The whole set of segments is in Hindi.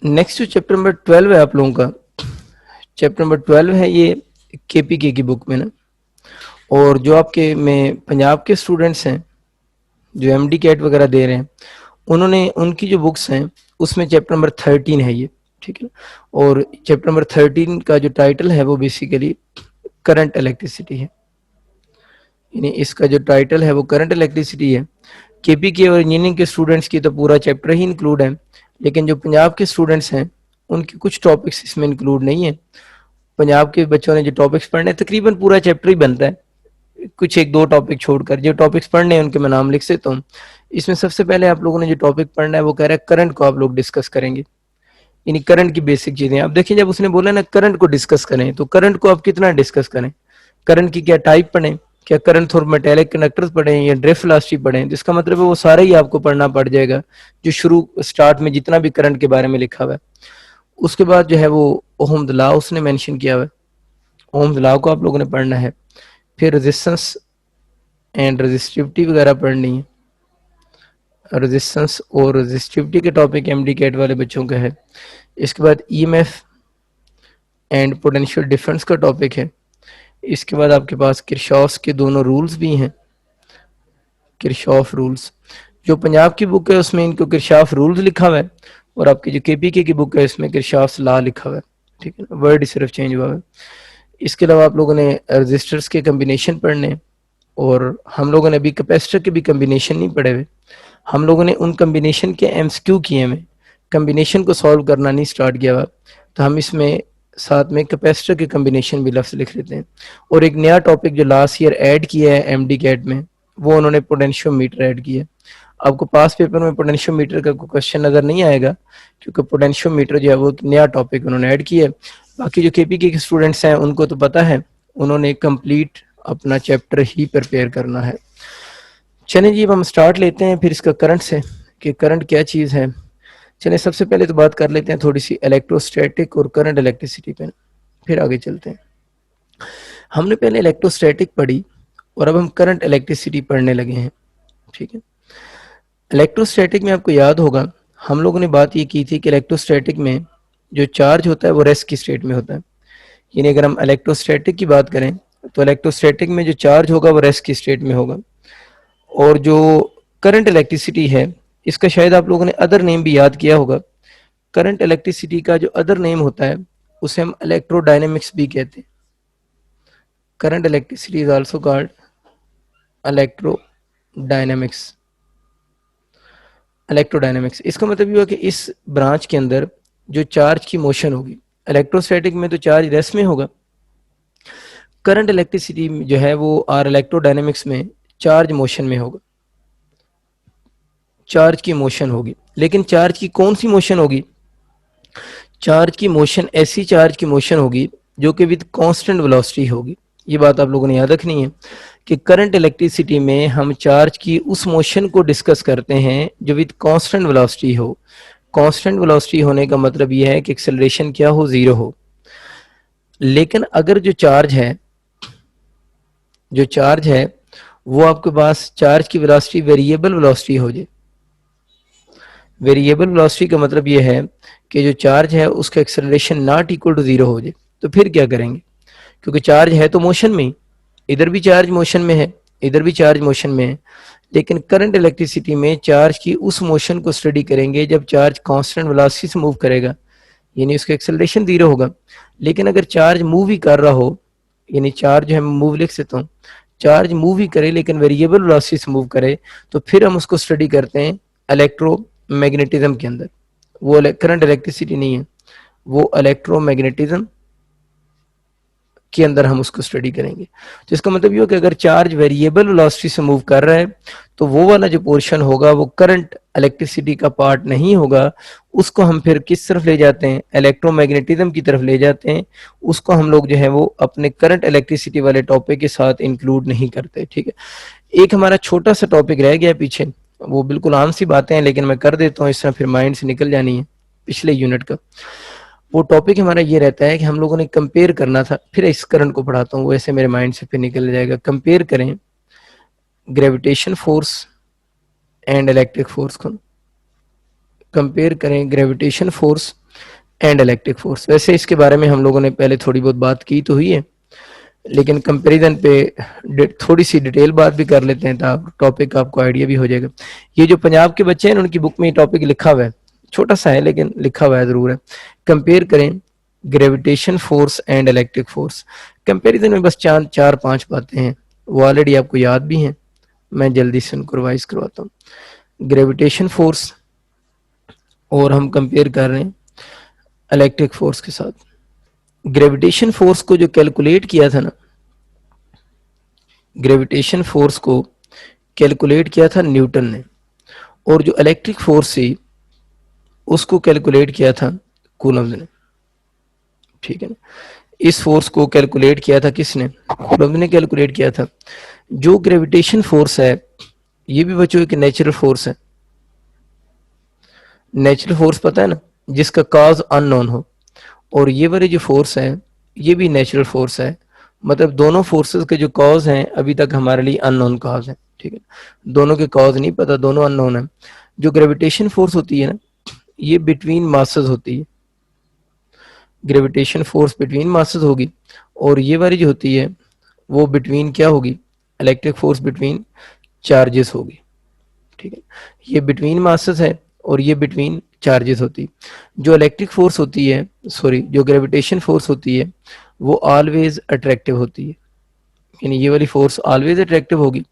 नेक्स्ट जो चैप्टर नंबर 12 है आप लोगों का, चैप्टर नंबर 12 है ये केपीके की बुक में ना। और जो आपके में पंजाब के स्टूडेंट्स हैं जो एमडी कैट वगैरह दे रहे हैं, उन्होंने उनकी जो बुक्स हैं उसमें चैप्टर नंबर 13 है ये, ठीक है ना। और चैप्टर नंबर 13 का जो टाइटल है वो बेसिकली करंट इलेक्ट्रिसिटी है, यानी इसका जो टाइटल है वो करंट इलेक्ट्रिसिटी है। केपीके और इंजीनियरिंग के स्टूडेंट्स की तो पूरा चैप्टर ही इंक्लूड है, लेकिन जो पंजाब के स्टूडेंट्स हैं उनके कुछ टॉपिक्स इसमें इंक्लूड नहीं है। पंजाब के बच्चों ने जो टॉपिक्स पढ़ने, तकरीबन पूरा चैप्टर ही बनता है, कुछ एक दो टॉपिक छोड़कर जो टॉपिक्स पढ़ने हैं उनके मैं नाम लिख देता हूँ। इसमें सबसे पहले आप लोगों ने जो टॉपिक पढ़ना है वो कह रहा है करंट को आप लोग डिस्कस करेंगे, यानी करंट की बेसिक चीजें। आप देखिए जब उसने बोला ना करंट को डिस्कस करें, तो करंट को आप कितना डिस्कस करें, करंट की क्या टाइप पढ़ें, क्या करंट थ्रू मेटेलिक कंडक्टर्स पढ़ें या ड्रिफ्ट वेलोसिटी पढ़ें, जिसका मतलब है वो सारा ही आपको पढ़ना पड़ जाएगा जो शुरू स्टार्ट में जितना भी करंट के बारे में लिखा हुआ है। उसके बाद जो है वो ओहम्स लॉ उसने मेंशन किया हुआ है, ओहम्स लॉ को आप लोगों ने पढ़ना है। फिर रेजिस्टेंस एंड रेजिस्टिविटी वगैरह पढ़नी है, रेजिस्टेंस और रेजिस्टिविटी के टॉपिक एमडी कैट वाले बच्चों का है। इसके बाद ईएमएफ एंड पोटेंशियल डिफरेंस का टॉपिक है। इसके बाद आपके पास किरशॉफ के दोनों रूल्स भी हैं, किरशॉफ रूल्स। जो पंजाब की बुक है उसमें इनको किरशॉफ रूल्स लिखा हुआ है, और आपकी जो केपीके की बुक है इसमें किरशॉफ लॉ लिखा हुआ है, ठीक है ना, वर्ड सिर्फ चेंज हुआ है। इसके अलावा आप लोगों ने रजिस्टर्स के कम्बिनेशन पढ़ने, और हम लोगों ने अभी कैपेसिटर के भी कम्बिनेशन नहीं पढ़े हुए, हम लोगों ने उन कम्बिनेशन के एमसीक्यू किए हैं, कम्बिनेशन को सॉल्व करना नहीं स्टार्ट किया हुआ। तो हम इसमें साथ में कैपेसिटर के कम्बिनेशन भी लफ्ज लिख लेते हैं। और एक नया टॉपिक जो लास्ट ईयर ऐड किया है एमडी कैट में, वो उन्होंने पोटेंशियोमीटर ऐड किया है। आपको पास पेपर में पोटेंशियोमीटर का कोई क्वेश्चन नजर नहीं आएगा, क्योंकि पोटेंशियोमीटर जो है वो नया टॉपिक उन्होंने ऐड किया है। बाकी जो केपीके के स्टूडेंट्स हैं उनको तो पता है, उन्होंने कंप्लीट अपना चैप्टर ही प्रिपेयर करना है। चलें जी, अब हम स्टार्ट लेते हैं फिर इसका करंट से, कि करंट क्या चीज़ है। चलें सबसे पहले तो बात कर लेते हैं थोड़ी सी इलेक्ट्रोस्टैटिक और करंट इलेक्ट्रिसिटी पे, फिर आगे चलते हैं। हमने पहले इलेक्ट्रोस्टैटिक पढ़ी और अब हम करंट इलेक्ट्रिसिटी पढ़ने लगे हैं, ठीक है। इलेक्ट्रोस्टैटिक में आपको याद होगा हम लोगों ने बात ये की थी कि इलेक्ट्रोस्टैटिक में जो चार्ज होता है वो रेस्ट की स्टेट में होता है, यानी अगर हम इलेक्ट्रोस्टैटिक की बात करें तो इलेक्ट्रोस्टैटिक में जो चार्ज होगा वो रेस्ट की स्टेट में होगा। और जो करंट इलेक्ट्रिसिटी है इसका शायद आप लोगों ने अदर नेम भी याद किया होगा। करंट इलेक्ट्रिसिटी का जो अदर नेम होता है उसे हम इलेक्ट्रोडायनेमिक्स भी कहते हैं। Current electricity is also called electrodynamics. Electrodynamics इसका मतलब ये हुआ कि इस ब्रांच के अंदर जो चार्ज की मोशन होगी, इलेक्ट्रोस्टैटिक में तो चार्ज रेस्ट में होगा, करंट इलेक्ट्रिसिटी जो है वो और इलेक्ट्रोडायनेमिक्स में चार्ज मोशन में होगा, चार्ज की मोशन होगी। लेकिन चार्ज की कौन सी मोशन होगी, चार्ज की मोशन ऐसी चार्ज की मोशन होगी जो कि विद कांस्टेंट वेलोसिटी होगी। ये बात आप लोगों ने याद रखनी है कि करंट इलेक्ट्रिसिटी में हम चार्ज की उस मोशन को डिस्कस करते हैं जो विद कांस्टेंट वेलोसिटी हो। कांस्टेंट वेलोसिटी होने का मतलब यह है कि एक्सेलरेशन क्या हो, जीरो हो। लेकिन अगर जो चार्ज है, जो चार्ज है वो आपके पास चार्ज की वेलोसिटी वेरिएबल वेलोसिटी हो जाए, वेरिएबल वेलोसिटी का मतलब ये है कि जो चार्ज है उसका acceleration not equal to zero हो जाए, तो फिर क्या करेंगे, क्योंकि चार्ज है तो मोशन में, इधर भी चार्ज मोशन में है, इधर भी चार्ज मोशन में है। लेकिन करंट इलेक्ट्रिसिटी में चार्ज की उस मोशन को स्टडी करेंगे जब चार्ज कांस्टेंट वेलोसिटी से मूव करेगा, यानी उसका एक्सेलरेशन जीरो होगा। लेकिन अगर चार्ज मूव ही कर रहा हो, यानी चार्ज जो है मूव लिख सकता हूँ, चार्ज मूव ही करे लेकिन वेरिएबल वेलोसिटी से मूव करे, तो फिर हम उसको स्टडी करते हैं इलेक्ट्रोमैग्नेटिज्म के अंदर। वो करंट इलेक्ट्रिसिटी नहीं है, वो इलेक्ट्रोमैग्नेटिज्म के अंदर हम उसको स्टडी करेंगे। तो इसका मतलब ये हो कि अगर चार्ज वेरिएबल वेलोसिटी से मूव कर रहा है तो वो वाला जो पोर्शन होगा वो करंट इलेक्ट्रिसिटी का पार्ट नहीं होगा, उसको हम फिर किस तरफ ले जाते हैं, इलेक्ट्रोमैग्नेटिज्म की तरफ ले जाते हैं। उसको हम लोग जो है वो अपने करंट इलेक्ट्रिसिटी वाले टॉपिक के साथ इंक्लूड नहीं करते, ठीक है। एक हमारा छोटा सा टॉपिक रह गया पीछे, वो बिल्कुल आम सी बातें हैं लेकिन मैं कर देता हूँ, इस तरह फिर माइंड से निकल जानी है पिछले यूनिट का। वो टॉपिक हमारा ये रहता है कि हम लोगों ने कंपेयर करना था, फिर इस करंट को पढ़ाता हूँ, वैसे मेरे माइंड से फिर निकल जाएगा। कंपेयर करें gravitation force and electric force को, कंपेयर करें gravitation force and electric force. वैसे इसके बारे में हम लोगों ने पहले थोड़ी बहुत बात की तो हुई है, लेकिन कंपैरिजन पे थोड़ी सी डिटेल बात भी कर लेते हैं ताकि टॉपिक का आपको आइडिया भी हो जाएगा। ये जो पंजाब के बच्चे हैं उनकी बुक में ये टॉपिक लिखा हुआ है, छोटा सा है लेकिन लिखा हुआ है ज़रूर है। कंपेयर करें gravitation force and electric force. Comparison में बस चार पांच बातें हैं, वो ऑलरेडी आपको याद भी हैं, मैं जल्दी से उनको रिवाइज करवाता हूँ। ग्रेविटेशन फोर्स और हम कंपेयर कर रहे हैं इलेक्ट्रिक फोर्स के साथ। ग्रेविटेशन फोर्स को जो कैलकुलेट किया था ना, ग्रेविटेशन फोर्स को कैलकुलेट किया था न्यूटन ने, और जो इलेक्ट्रिक फोर्स थी उसको कैलकुलेट किया था कूलम्ब ने। ठीक है ना, इस फोर्स को कैलकुलेट किया था किसने? कूलम्ब ने कैलकुलेट किया था। जो ग्रेविटेशन फोर्स है ये भी बच्चों एक नेचुरल फोर्स है। नेचुरल फोर्स पता है ना, जिसका कॉज अननोन हो, और ये वाली जो फोर्स है ये भी नेचुरल फोर्स है। मतलब दोनों फोर्सेस के जो कॉज हैं अभी तक हमारे लिए अननोन कॉज है। ठीक है, दोनों के कॉज नहीं पता, दोनों अननोन है। जो ग्रेविटेशन फोर्स होती है ना, ये बिटवीन मासेस होती है। ग्रेविटेशन फोर्स बिटवीन मासेस होगी, और ये वाली जो होती है वो बिटवीन क्या होगी? इलेक्ट्रिक फोर्स बिटवीन चार्जेस होगी। ठीक है, ये बिटवीन मासेस है और ये बिटवीन चार्जेस होती है। जो इलेक्ट्रिक फोर्स होती है, सॉरी, जो ग्रेविटेशन फोर्स होती है वो ऑलवेज अट्रैक्टिव होती है, यानी ये वाली फोर्स ऑलवेज अट्रैक्टिव होगी।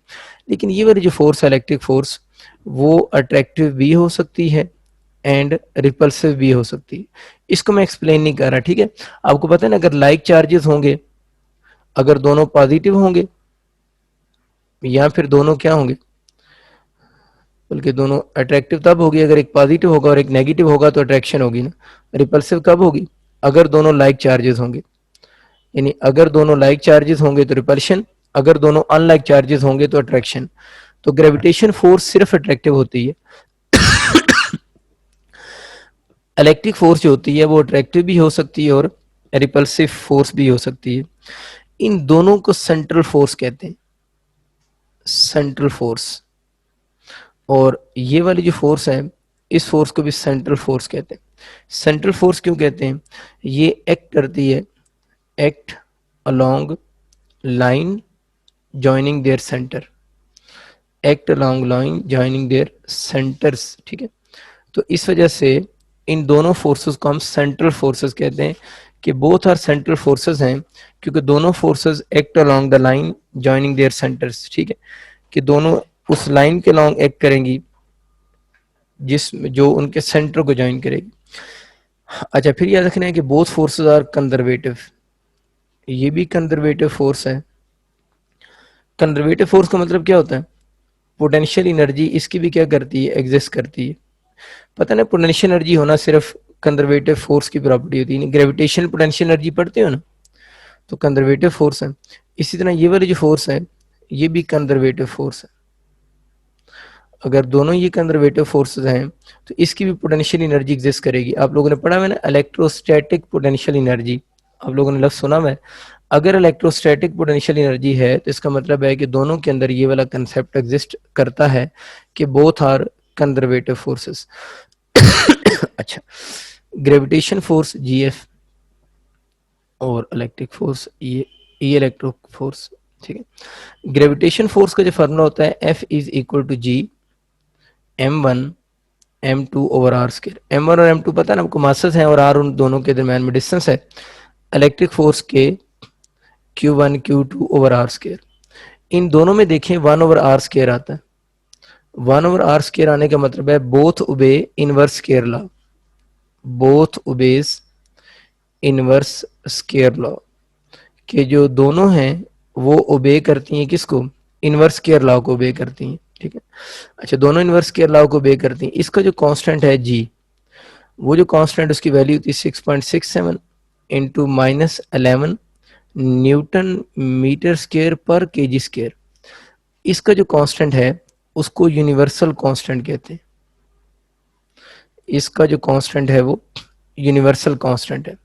लेकिन ये वाली जो फोर्स है इलेक्ट्रिक फोर्स, वो अट्रैक्टिव भी हो सकती है एंड रिपल्सिव भी हो सकती है। इसको मैं एक्सप्लेन नहीं कर रहा, ठीक है। आपको पता है ना, अगर लाइक चार्जेस होंगे, अगर दोनों पॉजिटिव होंगे या फिर दोनों क्या होंगे, बल्कि दोनों अट्रैक्टिव तब होगी अगर एक पॉजिटिव होगा और एक नेगेटिव होगा तो अट्रैक्शन होगी ना। रिपल्सिव कब होगी? अगर दोनों लाइक चार्जेस होंगे, यानी अगर दोनों लाइक चार्जेस होंगे तो रिपल्शन, अगर दोनों अनलाइक चार्जेस होंगे तो अट्रैक्शन। तो ग्रेविटेशन फोर्स सिर्फ अट्रैक्टिव होती है। इलेक्ट्रिक फोर्स जो होती है वो अट्रैक्टिव भी हो सकती है और रिपल्सिव फोर्स भी हो सकती है। इन दोनों को सेंट्रल फोर्स कहते हैं, सेंट्रल फोर्स। और ये वाली जो फोर्स है इस फोर्स को भी सेंट्रल फोर्स कहते हैं। सेंट्रल फोर्स क्यों कहते हैं? ये एक्ट करती है, act along line joining their centre, act along line joining their centres. ठीक है, तो इस वजह से इन दोनों फोर्सेस को हम सेंट्रल फोर्सेस कहते हैं, कि बोथ आर सेंट्रल फोर्सेस हैं, क्योंकि दोनों forces act along the line joining their centres. ठीक है, कि दोनों उस लाइन के अलोंग एक्ट करेंगी जिस जो उनके सेंटर को ज्वाइन करेगी। अच्छा, फिर याद रखना है कि बोथ फोर्सेस आर कंजर्वेटिव, ये भी कंजर्वेटिव फोर्स है। कंजर्वेटिव फोर्स का मतलब क्या होता है? पोटेंशियल एनर्जी इसकी भी क्या करती है? एग्जिस्ट करती है। पता ना, पोटेंशियल एनर्जी होना सिर्फ कंजर्वेटिव फोर्स की प्रॉपर्टी होती है। ग्रेविटेशनल पोटेंशियल एनर्जी पढ़ते हो ना, तो कंजर्वेटिव फोर्स है। इसी तरह ये वाली जो फोर्स है ये भी कंजर्वेटिव फोर्स है। अगर दोनों ये कंजर्वेटिव फोर्सेस हैं तो इसकी भी पोटेंशियल एनर्जी एग्जिस्ट करेगी। आप लोगों ने पढ़ा है ना, इलेक्ट्रोस्टैटिक पोटेंशियल एनर्जी, आप लोगों ने लफ्ज सुना है। अगर इलेक्ट्रोस्टैटिक पोटेंशियल एनर्जी है तो इसका मतलब है कि दोनों के अंदर ये वाला कंसेप्ट एग्जिस्ट करता है कि बोथ आर कंजर्वेटिव फोर्सेस। अच्छा, ग्रेविटेशन फोर्स जीएफ और इलेक्ट्रिक फोर्स ये इलेक्ट्रिक फोर्स। ठीक है, ग्रेविटेशन फोर्स का जो फार्मूला होता है F is equal to G m1 m2 over R square. m1 और m2 पता है ना आपको, मासेस हैं, और r उन दोनों के दरमियान में डिस्टेंस है। इलेक्ट्रिक फोर्स के q1 q2 over R square. इन दोनों में देखें 1 ओवर आर स्क्वायर आता है। 1 ओवर आर स्क्वायर आने का मतलब है both obey inverse square law, both obeys inverse square law, के जो दोनों हैं वो ओबे करती हैं किसको? इनवर्स स्क्वायर लॉ को ओबे करती हैं। ठीक है, अच्छा, दोनों इनवर्स स्क्वायर लॉ को ओबे करती हैं। इसका जो कांस्टेंट है जी, वो जो कांस्टेंट उसकी वैल्यू होती है 6.67 इंटू -11 न्यूटन मीटर स्क्वायर पर केजी स्क्वायर। इसका जो कांस्टेंट है उसको यूनिवर्सल कांस्टेंट कहते हैं। इसका जो कांस्टेंट है वो यूनिवर्सल कांस्टेंट है।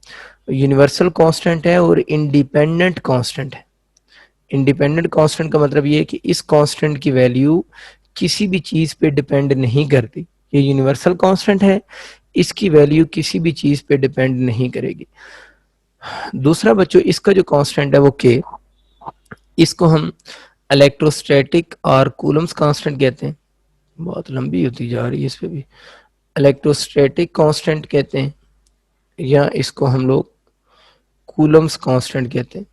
यूनिवर्सल कांस्टेंट है और इंडिपेंडेंट कांस्टेंट है। इंडिपेंडेंट कांस्टेंट का मतलब ये है कि इस कांस्टेंट की वैल्यू किसी भी चीज पे डिपेंड नहीं करती, ये यूनिवर्सल कांस्टेंट है, इसकी वैल्यू किसी भी चीज पे डिपेंड नहीं करेगी। दूसरा बच्चों, इसका जो कांस्टेंट है वो के, इसको हम इलेक्ट्रोस्टैटिक और कूलम्स कांस्टेंट कहते हैं। बहुत लंबी होती जा रही है इस पे भी। इलेक्ट्रोस्टैटिक कांस्टेंट कहते हैं, या इसको हम लोग कूलम्स कांस्टेंट कहते हैं।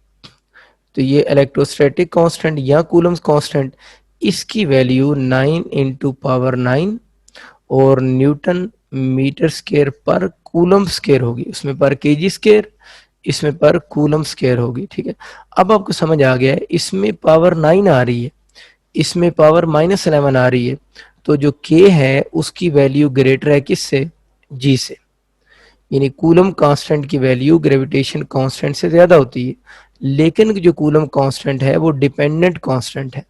तो ये इलेक्ट्रोस्टैटिक कांस्टेंट या कूलम्स कांस्टेंट, इसकी वैल्यू 9 इंटू पावर 9 और न्यूटन मीटर स्क्वायर पर कूलम स्क्वायर होगी। उसमें पर केजी स्क्वायर, इसमें पर कूलम स्क्वायर होगी। ठीक है, अब आपको समझ आ गया है, इसमें पावर 9 आ रही है, इसमें पावर -11 आ रही है, तो जो k है उसकी वैल्यू ग्रेटर है किससे? g से। यानी कूलम कांस्टेंट की वैल्यू ग्रेविटेशन कांस्टेंट से ज्यादा होती है, लेकिन जो कूलम कांस्टेंट है वो डिपेंडेंट कांस्टेंट है,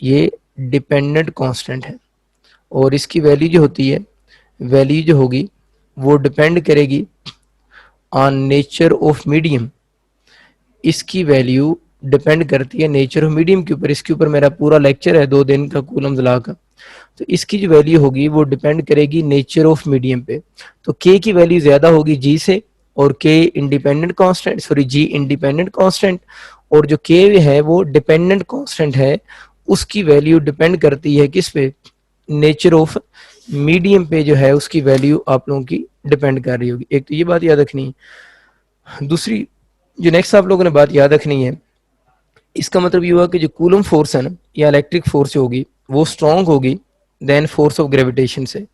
ये डिपेंडेंट कांस्टेंट है, और इसकी वैल्यू जो होती है, वैल्यू जो होगी वो डिपेंड करेगी ऑन नेचर ऑफ मीडियम। इसकी वैल्यू डिपेंड करती है नेचर ऑफ मीडियम के ऊपर। इसके ऊपर मेरा पूरा लेक्चर है 2 दिन का कूलम्स लॉ का। तो इसकी जो वैल्यू होगी वो डिपेंड करेगी नेचर ऑफ मीडियम पे। तो के की वैल्यू ज्यादा होगी जी से, और के इंडिपेंडेंट कांस्टेंट, सॉरी जी इंडिपेंडेंट कांस्टेंट, और जो के है वो डिपेंडेंट कांस्टेंट है, उसकी वैल्यू डिपेंड करती है किस पे? नेचर ऑफ मीडियम पे जो है उसकी वैल्यू आप लोगों की डिपेंड कर रही होगी। एक तो ये बात याद रखनी है। दूसरी जो नेक्स्ट आप लोगों ने बात याद रखनी है, इसका मतलब ये हुआ कि जो कूलम फोर्स है ना, या इलेक्ट्रिक फोर्स होगी, वो स्ट्रांग होगी देन फोर्स ऑफ ग्रेविटेशन से।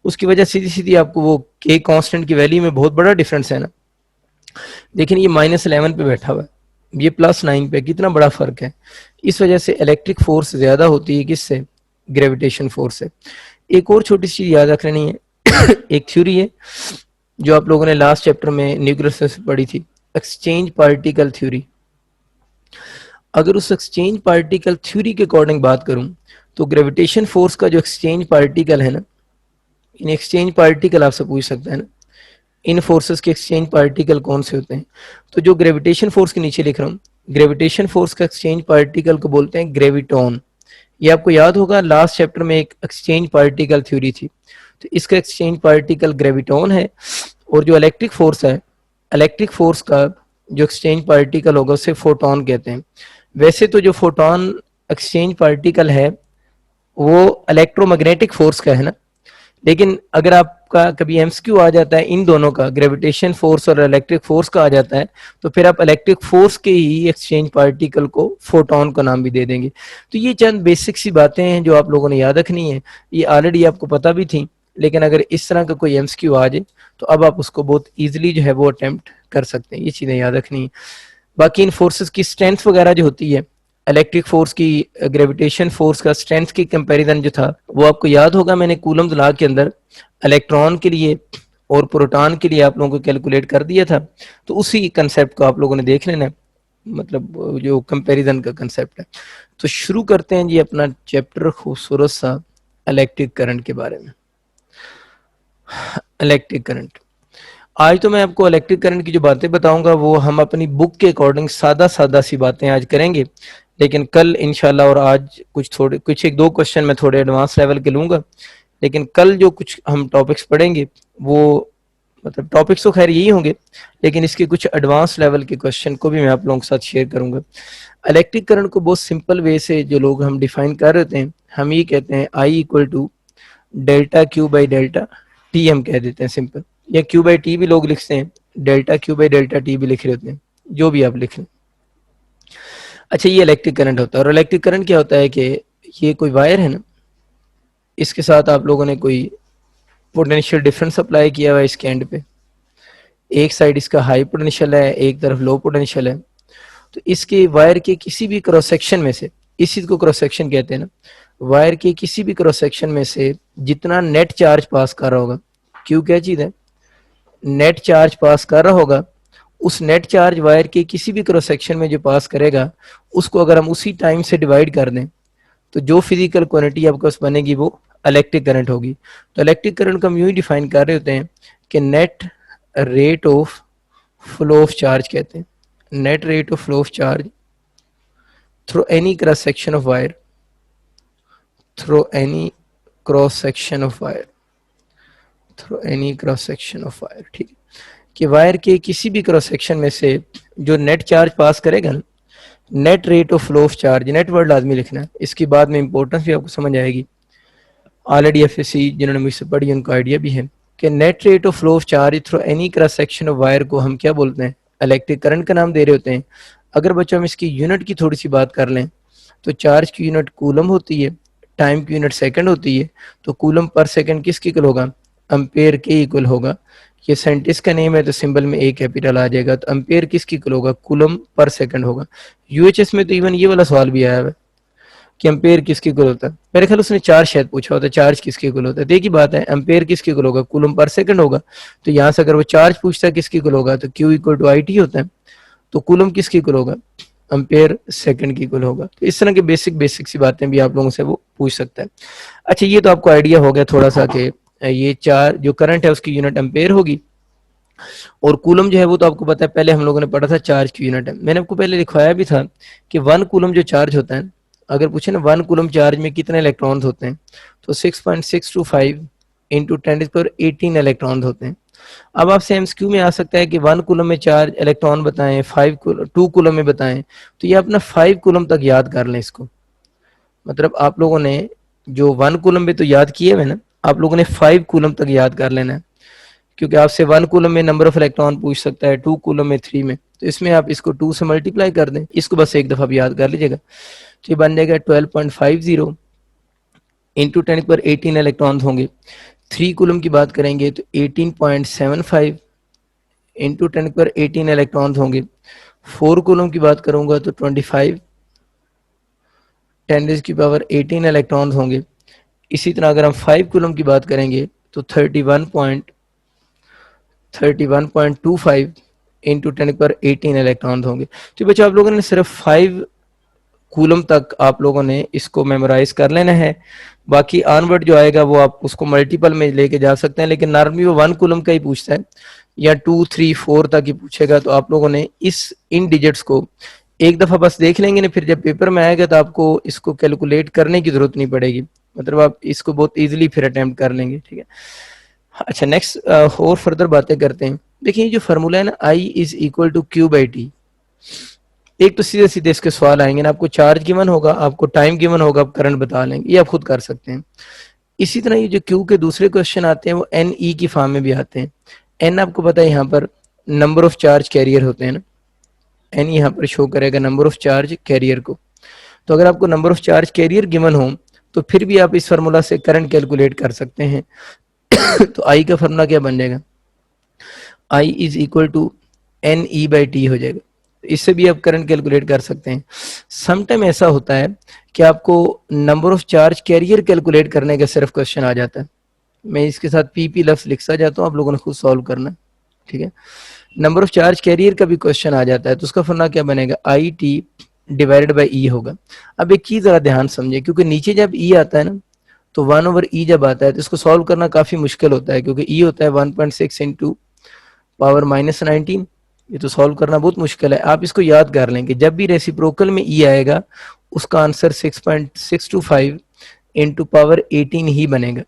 उसकी वजह सीधी सीधी आपको वो के कांस्टेंट की वैल्यू में बहुत बड़ा डिफरेंस है ना। लेकिन ये -11 पे बैठा हुआ है, ये +9 पे, कितना बड़ा फर्क है। इस वजह से इलेक्ट्रिक फोर्स ज्यादा होती है किससे? ग्रेविटेशन फोर्स से। एक और छोटी सी चीज याद रख लेनी है एक थ्योरी है जो आप लोगों ने लास्ट चैप्टर में न्यूक्लियर से पढ़ी थी, एक्सचेंज पार्टिकल थ्योरी। अगर उस एक्सचेंज पार्टिकल थ्योरी के अकॉर्डिंग बात करूं, तो ग्रेविटेशन फोर्स का जो एक्सचेंज पार्टिकल है ना, इन एक्सचेंज पार्टिकल आपसे पूछ सकता है ना, इन फोर्सेस के एक्सचेंज पार्टिकल कौन से होते हैं? तो जो ग्रेविटेशन फोर्स के नीचे लिख रहा हूँ, ग्रेविटेशन फोर्स का एक्सचेंज पार्टिकल को बोलते हैं ग्रेविटॉन। ये आपको याद होगा लास्ट चैप्टर में एक एक्सचेंज पार्टिकल थ्योरी थी, तो इसका एक्सचेंज पार्टिकल ग्रेविटॉन है। और जो इलेक्ट्रिक फोर्स है, इलेक्ट्रिक फोर्स का जो एक्सचेंज पार्टिकल होगा उसे फोटोन कहते हैं। वैसे तो जो फोटोन एक्सचेंज पार्टिकल है वो इलेक्ट्रोमैग्नेटिक फोर्स का है ना, लेकिन अगर आपका कभी एमसीक्यू आ जाता है इन दोनों का, ग्रेविटेशन फोर्स और इलेक्ट्रिक फोर्स का आ जाता है, तो फिर आप इलेक्ट्रिक फोर्स के ही एक्सचेंज पार्टिकल को फोटोन का नाम भी दे देंगे। तो ये चंद बेसिक सी बातें हैं जो आप लोगों ने याद रखनी है, ये ऑलरेडी आपको पता भी थी, लेकिन अगर इस तरह का कोई एमसीक्यू आ जाए तो अब आप उसको बहुत ईजिली जो है वो अटेम्प्ट कर सकते हैं। ये चीजें याद रखनी है। बाकी इन फोर्सेस की स्ट्रेंथ वगैरह जो होती है, इलेक्ट्रिक फोर्स की ग्रेविटेशन फोर्स का स्ट्रेंथ की कंपैरिजन जो था वो आपको याद होगा, मैंने कूलम्स लॉ के अंदर इलेक्ट्रॉन के लिए और प्रोटॉन के लिए आप लोगों को कैलकुलेट कर दिया था। तो उसी कंसेप्ट को आप लोगों ने देख लेना है, मतलब जो कंपैरिजन का कंसेप्ट है। तो शुरू करते हैं जी अपना चैप्टर खूबसूरत सा इलेक्ट्रिक करंट के बारे में। इलेक्ट्रिक करंट, आज तो मैं आपको इलेक्ट्रिक करंट की जो बातें बताऊंगा वो हम अपनी बुक के अकॉर्डिंग सादा सादा सी बातें आज करेंगे, लेकिन कल इंशाल्लाह और आज कुछ एक दो क्वेश्चन मैं थोड़े एडवांस लेवल के लूंगा। लेकिन कल जो कुछ हम टॉपिक्स पढ़ेंगे वो, मतलब टॉपिक्स तो खैर यही होंगे, लेकिन इसके कुछ एडवांस लेवल के क्वेश्चन को भी मैं आप लोगों के साथ शेयर करूंगा। इलेक्ट्रिक करंट को बहुत सिंपल वे से जो लोग हम डिफाइन कर रहे हैं, हम ये कहते हैं I equal to delta Q by delta T, हम कह देते हैं सिंपल, या क्यू बाई टी भी लोग लिखते हैं, delta Q by delta T भी लिख रहे होते हैं, जो भी आप लिख लें। अच्छा, ये इलेक्ट्रिक करंट होता है। और इलेक्ट्रिक करंट क्या होता है कि ये कोई वायर है ना, इसके साथ आप लोगों ने कोई पोटेंशियल डिफरेंस अप्लाई किया हुआ है इसके एंड पे, एक साइड इसका हाई पोटेंशियल है, एक तरफ लो पोटेंशियल है। तो इसके वायर के किसी भी क्रॉस सेक्शन में से, इस चीज को क्रॉस सेक्शन कहते हैं ना, वायर के किसी भी क्रॉस सेक्शन में से जितना नेट चार्ज पास कर रहा होगा, क्यों क्या चीज है, नेट चार्ज पास कर रहा होगा, उस नेट चार्ज वायर के किसी भी क्रॉस सेक्शन में जो पास करेगा, उसको अगर हम उसी टाइम से डिवाइड कर दें, तो जो फिजिकल क्वांटिटी आपके पास बनेगी वो इलेक्ट्रिक करंट होगी। तो इलेक्ट्रिक करंट को हम यूं ही डिफाइन कर रहे होते हैं कि net rate of flow of charge कहते हैं, net rate of flow of charge through any cross section of wire, through any cross section of wire, through any cross section of wire, ठीक है, कि वायर के किसी भी क्रॉस सेक्शन में से जो नेट चार्ज पास करेगा ना, net rate of flow of charge, net word लाजमी लिखना है, इसकी बाद में इंपॉर्टेंस भी आपको समझ आएगी। ऑलरेडी एफएससी जिन्होंने मुझसे पढ़ी उनको आइडिया भी है कि net rate of flow of charge through any cross section of wire को हम क्या बोलते हैं, इलेक्ट्रिक करंट का नाम दे रहे होते हैं। अगर बच्चों हम इसकी यूनिट की थोड़ी सी बात कर लें तो चार्ज की यूनिट कूलम होती है, टाइम की यूनिट सेकंड होती है, तो कूलम पर सेकंड किसके इक्वल होगा, एम्पेयर के इक्वल होगा। ये साइंटिस्ट का नेम है तो सिंबल में ए कैपिटल आ जाएगा, तो एम्पेयर किसके इक्वल होगा, कूलम पर सेकंड होगा। यूएचएस में तो इवन ये वाला सवाल भी आया है कि एम्पेयर किसके इक्वल होता है, मेरे ख्याल उसने चार्ज शायद पूछा होता है, चार्ज किसके इक्वल होता है, तो एक ही बात है, एम्पेयर किसके इक्वल होगा, कूलम पर सेकंड होगा। तो यहाँ से अगर वो चार्ज पूछता है किसके इक्वल होगा, तो Q equal to I T होता है, तो कूलम किसके इक्वल होगा, एम्पेयर सेकंड की इक्वल होगा। तो इस तरह के बेसिक सी बातें भी आप लोगों से वो पूछ सकता है। अच्छा, ये तो आपको आइडिया हो गया थोड़ा सा कि ये चार जो करंट है उसकी यूनिट एम्पेयर होगी, और कूलम जो है वो तो आपको पता है, पहले हम लोगों ने पढ़ा था चार्ज की यूनिट है। मैंने आपको पहले लिखवाया भी था कि 1 कूलम जो चार्ज होता है, अगर पूछे ना 1 कूलम चार्ज में कितने इलेक्ट्रॉन्स होते हैं, तो 6.625 इंटू 10⁻18 इलेक्ट्रॉन होते हैं। अब आपसे एमसीक्यू में आ सकता है कि 1 कूलम में चार्ज इलेक्ट्रॉन बताएं, 2 कूलम में बताएं, तो ये अपना 5 कूलम तक याद कर लें इसको। मतलब आप लोगों ने जो 1 कूलम में तो याद किए हुए ना, आप लोगों ने 5 कूलम तक याद कर लेना है, क्योंकि आपसे 1 कूलम में नंबर ऑफ इलेक्ट्रॉन पूछ सकता है, 2 कूलम में 3 में, तो इसमें आप इसको 2 से मल्टीप्लाई कर दें, इसको बस एक दफा भी याद कर लीजिएगा। तो ये बन जाएगा 12.50 इंटू 10⁻18 इलेक्ट्रॉन होंगे। 3 कूलम की बात करेंगे तो 18.75 इंटू 10⁻18 इलेक्ट्रॉन होंगे। 4 कूलम की बात करूंगा तो 25 10⁻18 इलेक्ट्रॉन होंगे। इसी तरह अगर हम 5 कूलम की बात करेंगे तो 31.25 इंटू 10⁻18 इलेक्ट्रॉन होंगे। तो बच्चों आप लोगों ने सिर्फ 5 कूलम तक आप लोगों ने इसको मेमोराइज कर लेना है, बाकी ऑनवर्ड जो आएगा वो आप उसको मल्टीपल में लेके जा सकते हैं, लेकिन नॉर्मली वो 1 कूलम का ही पूछता है या 2, 3, 4 तक ही पूछेगा। तो आप लोगों ने इन डिजिट्स को एक दफा बस देख लेंगे ना, फिर जब पेपर में आएगा तो आपको इसको कैलकुलेट करने की जरूरत नहीं पड़ेगी, मतलब आप इसको बहुत इजीली फिर अटेम्प्ट कर लेंगे, ठीक है। अच्छा, नेक्स्ट और फर्दर बातें करते हैं। देखिए जो फार्मूला है ना, I is equal to Q by T, एक तो सीधे सीधे इसके सवाल आएंगे ना, आपको चार्ज गिवन होगा, आपको टाइम गिवन होगा, आप करंट बता लेंगे, ये आप खुद कर सकते हैं। इसी तरह ये जो क्यू के दूसरे क्वेश्चन आते हैं वो एन ई की फॉर्म में भी आते हैं। एन आपको पता है यहाँ पर नंबर ऑफ चार्ज कैरियर होते हैं ना, एन यहाँ पर शो करेगा नंबर ऑफ चार्ज कैरियर को। तो अगर आपको number of charge career given हो तो फिर भी आप इस फार्मूला से करंट कैलकुलेट कर सकते हैं। तो आई का फार्मूला क्या बन जाएगा, I is equal to N E by T हो जाएगा। इससे भी आप करंट कैलकुलेट कर सकते हैं। समटाइम ऐसा होता है कि आपको number of charge carrier calculate करने का सिर्फ क्वेश्चन आ जाता है, मैं इसके साथ पीपी लफ्ज लिख सा जाता हूँ, आप लोगों ने खुद सॉल्व करना, ठीक है। नंबर ऑफ चार्ज कैरियर का भी क्वेश्चन आ जाता है, तो उसका फॉर्मूला क्या बनेगा, I T divided by E होगा। अब एक चीज जरा ध्यान समझे, क्योंकि नीचे जब ई आता है ना, तो 1/e जब आता है तो इसको सॉल्व करना काफी मुश्किल होता है, क्योंकि ई होता है 1.6 इंटू पावर -19, ये तो सॉल्व करना बहुत मुश्किल है। आप इसको याद कर लें कि जब भी रेसिप्रोकल में ई आएगा उसका आंसर 6.625 इंटू पावर 18 ही बनेगा।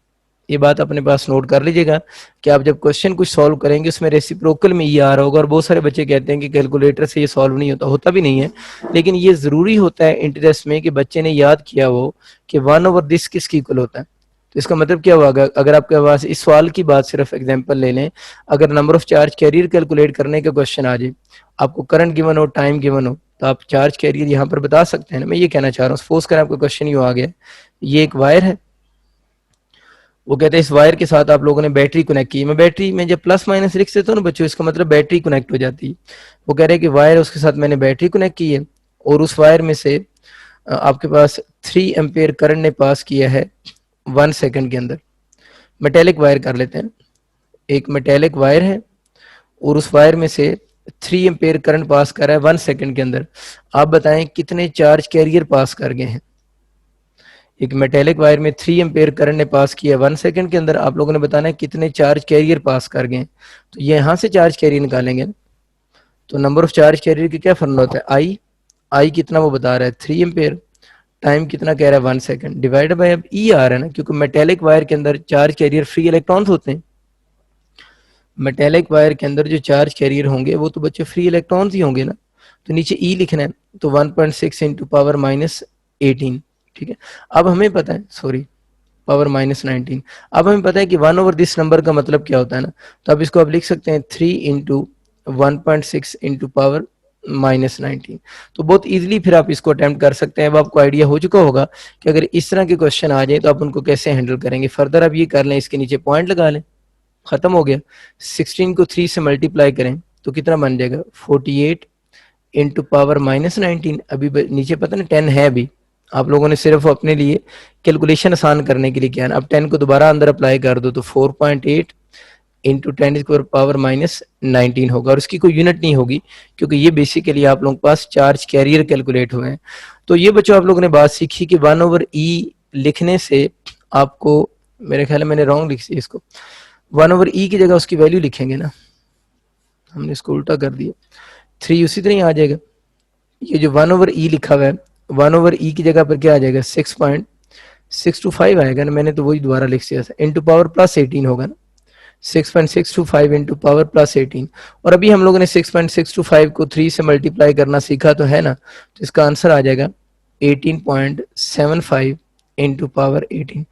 ये बात अपने पास नोट कर लीजिएगा कि आप जब क्वेश्चन कुछ सॉल्व करेंगे उसमें रेसिप्रोकल में ई आ रहा होगा, और बहुत सारे बच्चे कहते हैं कि कैलकुलेटर से ये सॉल्व नहीं होता, होता भी नहीं है, लेकिन ये जरूरी होता है इंटरेस्ट में कि बच्चे ने याद किया हो कि 1/this किसकी इक्वल होता है। तो इसका मतलब क्या होगा, अगर आपके पास इस सवाल की बात सिर्फ एग्जांपल ले लें, अगर number of charge carrier calculate करने का क्वेश्चन आ जाए, आपको करंट गिवन हो, टाइम गिवन हो, तो आप चार्ज कैरियर यहाँ पर बता सकते हैं ना। मैं ये कहना चाह रहा हूँ, सपोज करें आपका क्वेश्चन यूँ आ गया, ये एक वायर है, वो कहते हैं इस वायर के साथ आप लोगों ने बैटरी कनेक्ट की। मैं बैटरी में जब प्लस माइनस लिख देता हूँ ना बच्चों, इसका मतलब बैटरी कनेक्ट हो जाती है। वो कह रहे हैं कि वायर है उसके साथ मैंने बैटरी कनेक्ट की है, और उस वायर में से आपके पास 3 एम्पेयर करंट ने पास किया है 1 सेकंड के अंदर। मेटेलिक वायर कर लेते हैं, एक मेटेलिक वायर है और उस वायर में से 3 एम्पेयर करंट पास कर रहा है 1 सेकंड के अंदर। आप बताएं कितने चार्ज कैरियर पास कर गए हैं। एक मेटेलिक वायर में 3 एम्पेयर करंट ने पास किया 1 सेकंड के अंदर, आप लोगों ने बताना है कितने चार्ज कैरियर पास कर गए। तो यहाँ से चार्ज कैरियर निकालेंगे, तो नंबर ऑफ चार्ज कैरियर की क्या फॉर्मूला होता है, आई कितना वो बता रहा है 3 एम्पेयर टाइम कितना कह रहा है 1 सेकंड, डिवाइडेड बाय अब ई आ रहा है ना, क्योंकि मेटेलिक वायर के अंदर चार्ज कैरियर फ्री इलेक्ट्रॉन्स होते हैं। मेटेलिक वायर के अंदर जो चार्ज कैरियर होंगे वो तो बच्चे फ्री इलेक्ट्रॉन्स ही होंगे ना, तो नीचे ई लिखना है, तो 1.6 इंटू पावर माइनस 18, ठीक है। अब हमें पता है, सॉरी, पावर माइनस 19, अब हमें पता है कि 1 ओवर दिस नंबर का मतलब क्या होता है ना, तो अब इसको आप लिख सकते हैं 3 इंटू 1.6 इंटू पावर माइनस 19। तो बहुत इजीली फिर आप इसको अटेम्प्ट कर सकते हैं। अब आपको आइडिया हो चुका होगा कि अगर इस तरह के क्वेश्चन आ जाए तो आप उनको कैसे हैंडल करेंगे। फर्दर आप ये कर लें, इसके नीचे पॉइंट लगा लें, खत्म हो गया। 16 को 3 से मल्टीप्लाई करें तो कितना बन जाएगा 48 इंटू पावर माइनस 19। अभी नीचे पता ना 10 है, अभी आप लोगों ने सिर्फ अपने लिए कैलकुलेशन आसान करने के लिए किया ना। अब 10 को दोबारा अंदर अप्लाई कर दो तो 4.8 इंटू 10 स्क्वायर पावर माइनस 19 होगा, और उसकी कोई यूनिट नहीं होगी क्योंकि ये बेसिकली आप लोगों के पास चार्ज कैरियर कैलकुलेट हुए हैं। तो ये बच्चों आप लोगों ने बात सीखी कि 1 ओवर ई लिखने से आपको, मेरे ख्याल में मैंने रॉन्ग लिखी इसको, 1 ओवर ई की जगह उसकी वैल्यू लिखेंगे ना, हमने इसको उल्टा कर दिया, 3 उसी तरह ही आ जाएगा। ये जो 1 ओवर ई लिखा हुआ है, 1 ओवर ई की जगह पर क्या आ जाएगा 6.625 आएगा ना, मैंने तो वही दोबारा लिख दिया था, इंटू पावर प्लस 18 होगा ना, 6.625 इंटू पावर प्लस 18। और अभी हम लोगों ने 6.625 को 3 से मल्टीप्लाई करना सीखा तो है ना, तो इसका आंसर आ जाएगा 18.75 इंटू पावर 18।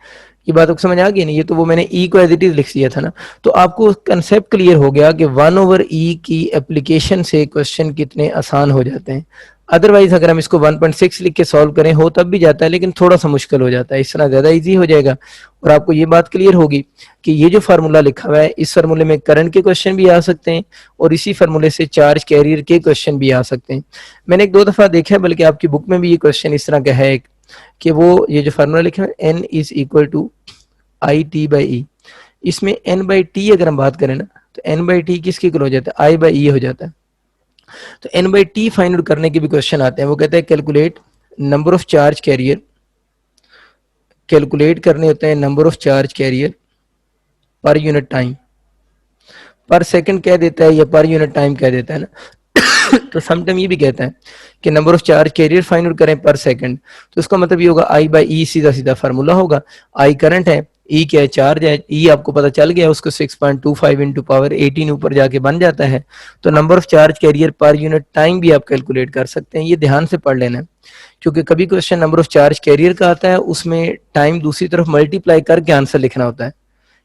ये बात आपको समझ आ गई नहीं, ये तो वो मैंने ई को एज इट इज लिख दिया था ना। तो आपको कंसेप्ट क्लियर हो गया कि 1 ओवर ई की एप्लीकेशन से क्वेश्चन कितने आसान हो जाते हैं। अदरवाइज अगर हम इसको 1.6 लिख के सॉल्व करें हो तब भी जाता है, लेकिन थोड़ा सा मुश्किल हो जाता है, इस तरह ज्यादा इजी हो जाएगा। और आपको ये बात क्लियर होगी कि ये जो फार्मूला लिखा हुआ है, इस फार्मूले में करंट के क्वेश्चन भी आ सकते हैं और इसी फार्मूले से चार्ज कैरियर के क्वेश्चन भी आ सकते हैं। मैंने 1-2 दफा देखा है, बल्कि आपकी बुक में भी ये क्वेश्चन इस तरह का है कि वो ये जो फार्मूला लिखा है N is equal to I T by E, इसमें एन बाई टी अगर हम बात करें ना, तो एन बाई टी किसके इक्वल हो जाता है, आई बाई ई हो जाता है। तो N by T find out करने के भी क्वेश्चन आते हैं, वो कहते हैं calculate number of charge carrier, calculate करने होते हैं number of charge carrier per unit time, per second कह देता है या पर यूनिट टाइम कह देता है ना। तो समटाइम ये भी कहता है कि number of charge career find out करें पर सेकंड, तो उसका मतलब ये होगा आई बाई ई, सीधा सीधा फार्मूला होगा। आई करंट है, ई क्या है चार्ज है, ई आपको पता चल गया, उसको 6.25 इंटू पावर 18 ऊपर जाके बन जाता है। तो number of charge carrier per unit time भी आप कैलकुलेट कर सकते हैं। ये ध्यान से पढ़ लेना है, क्योंकि कभी question number of charge career का आता है, उसमें टाइम दूसरी तरफ मल्टीप्लाई करके आंसर लिखना होता है।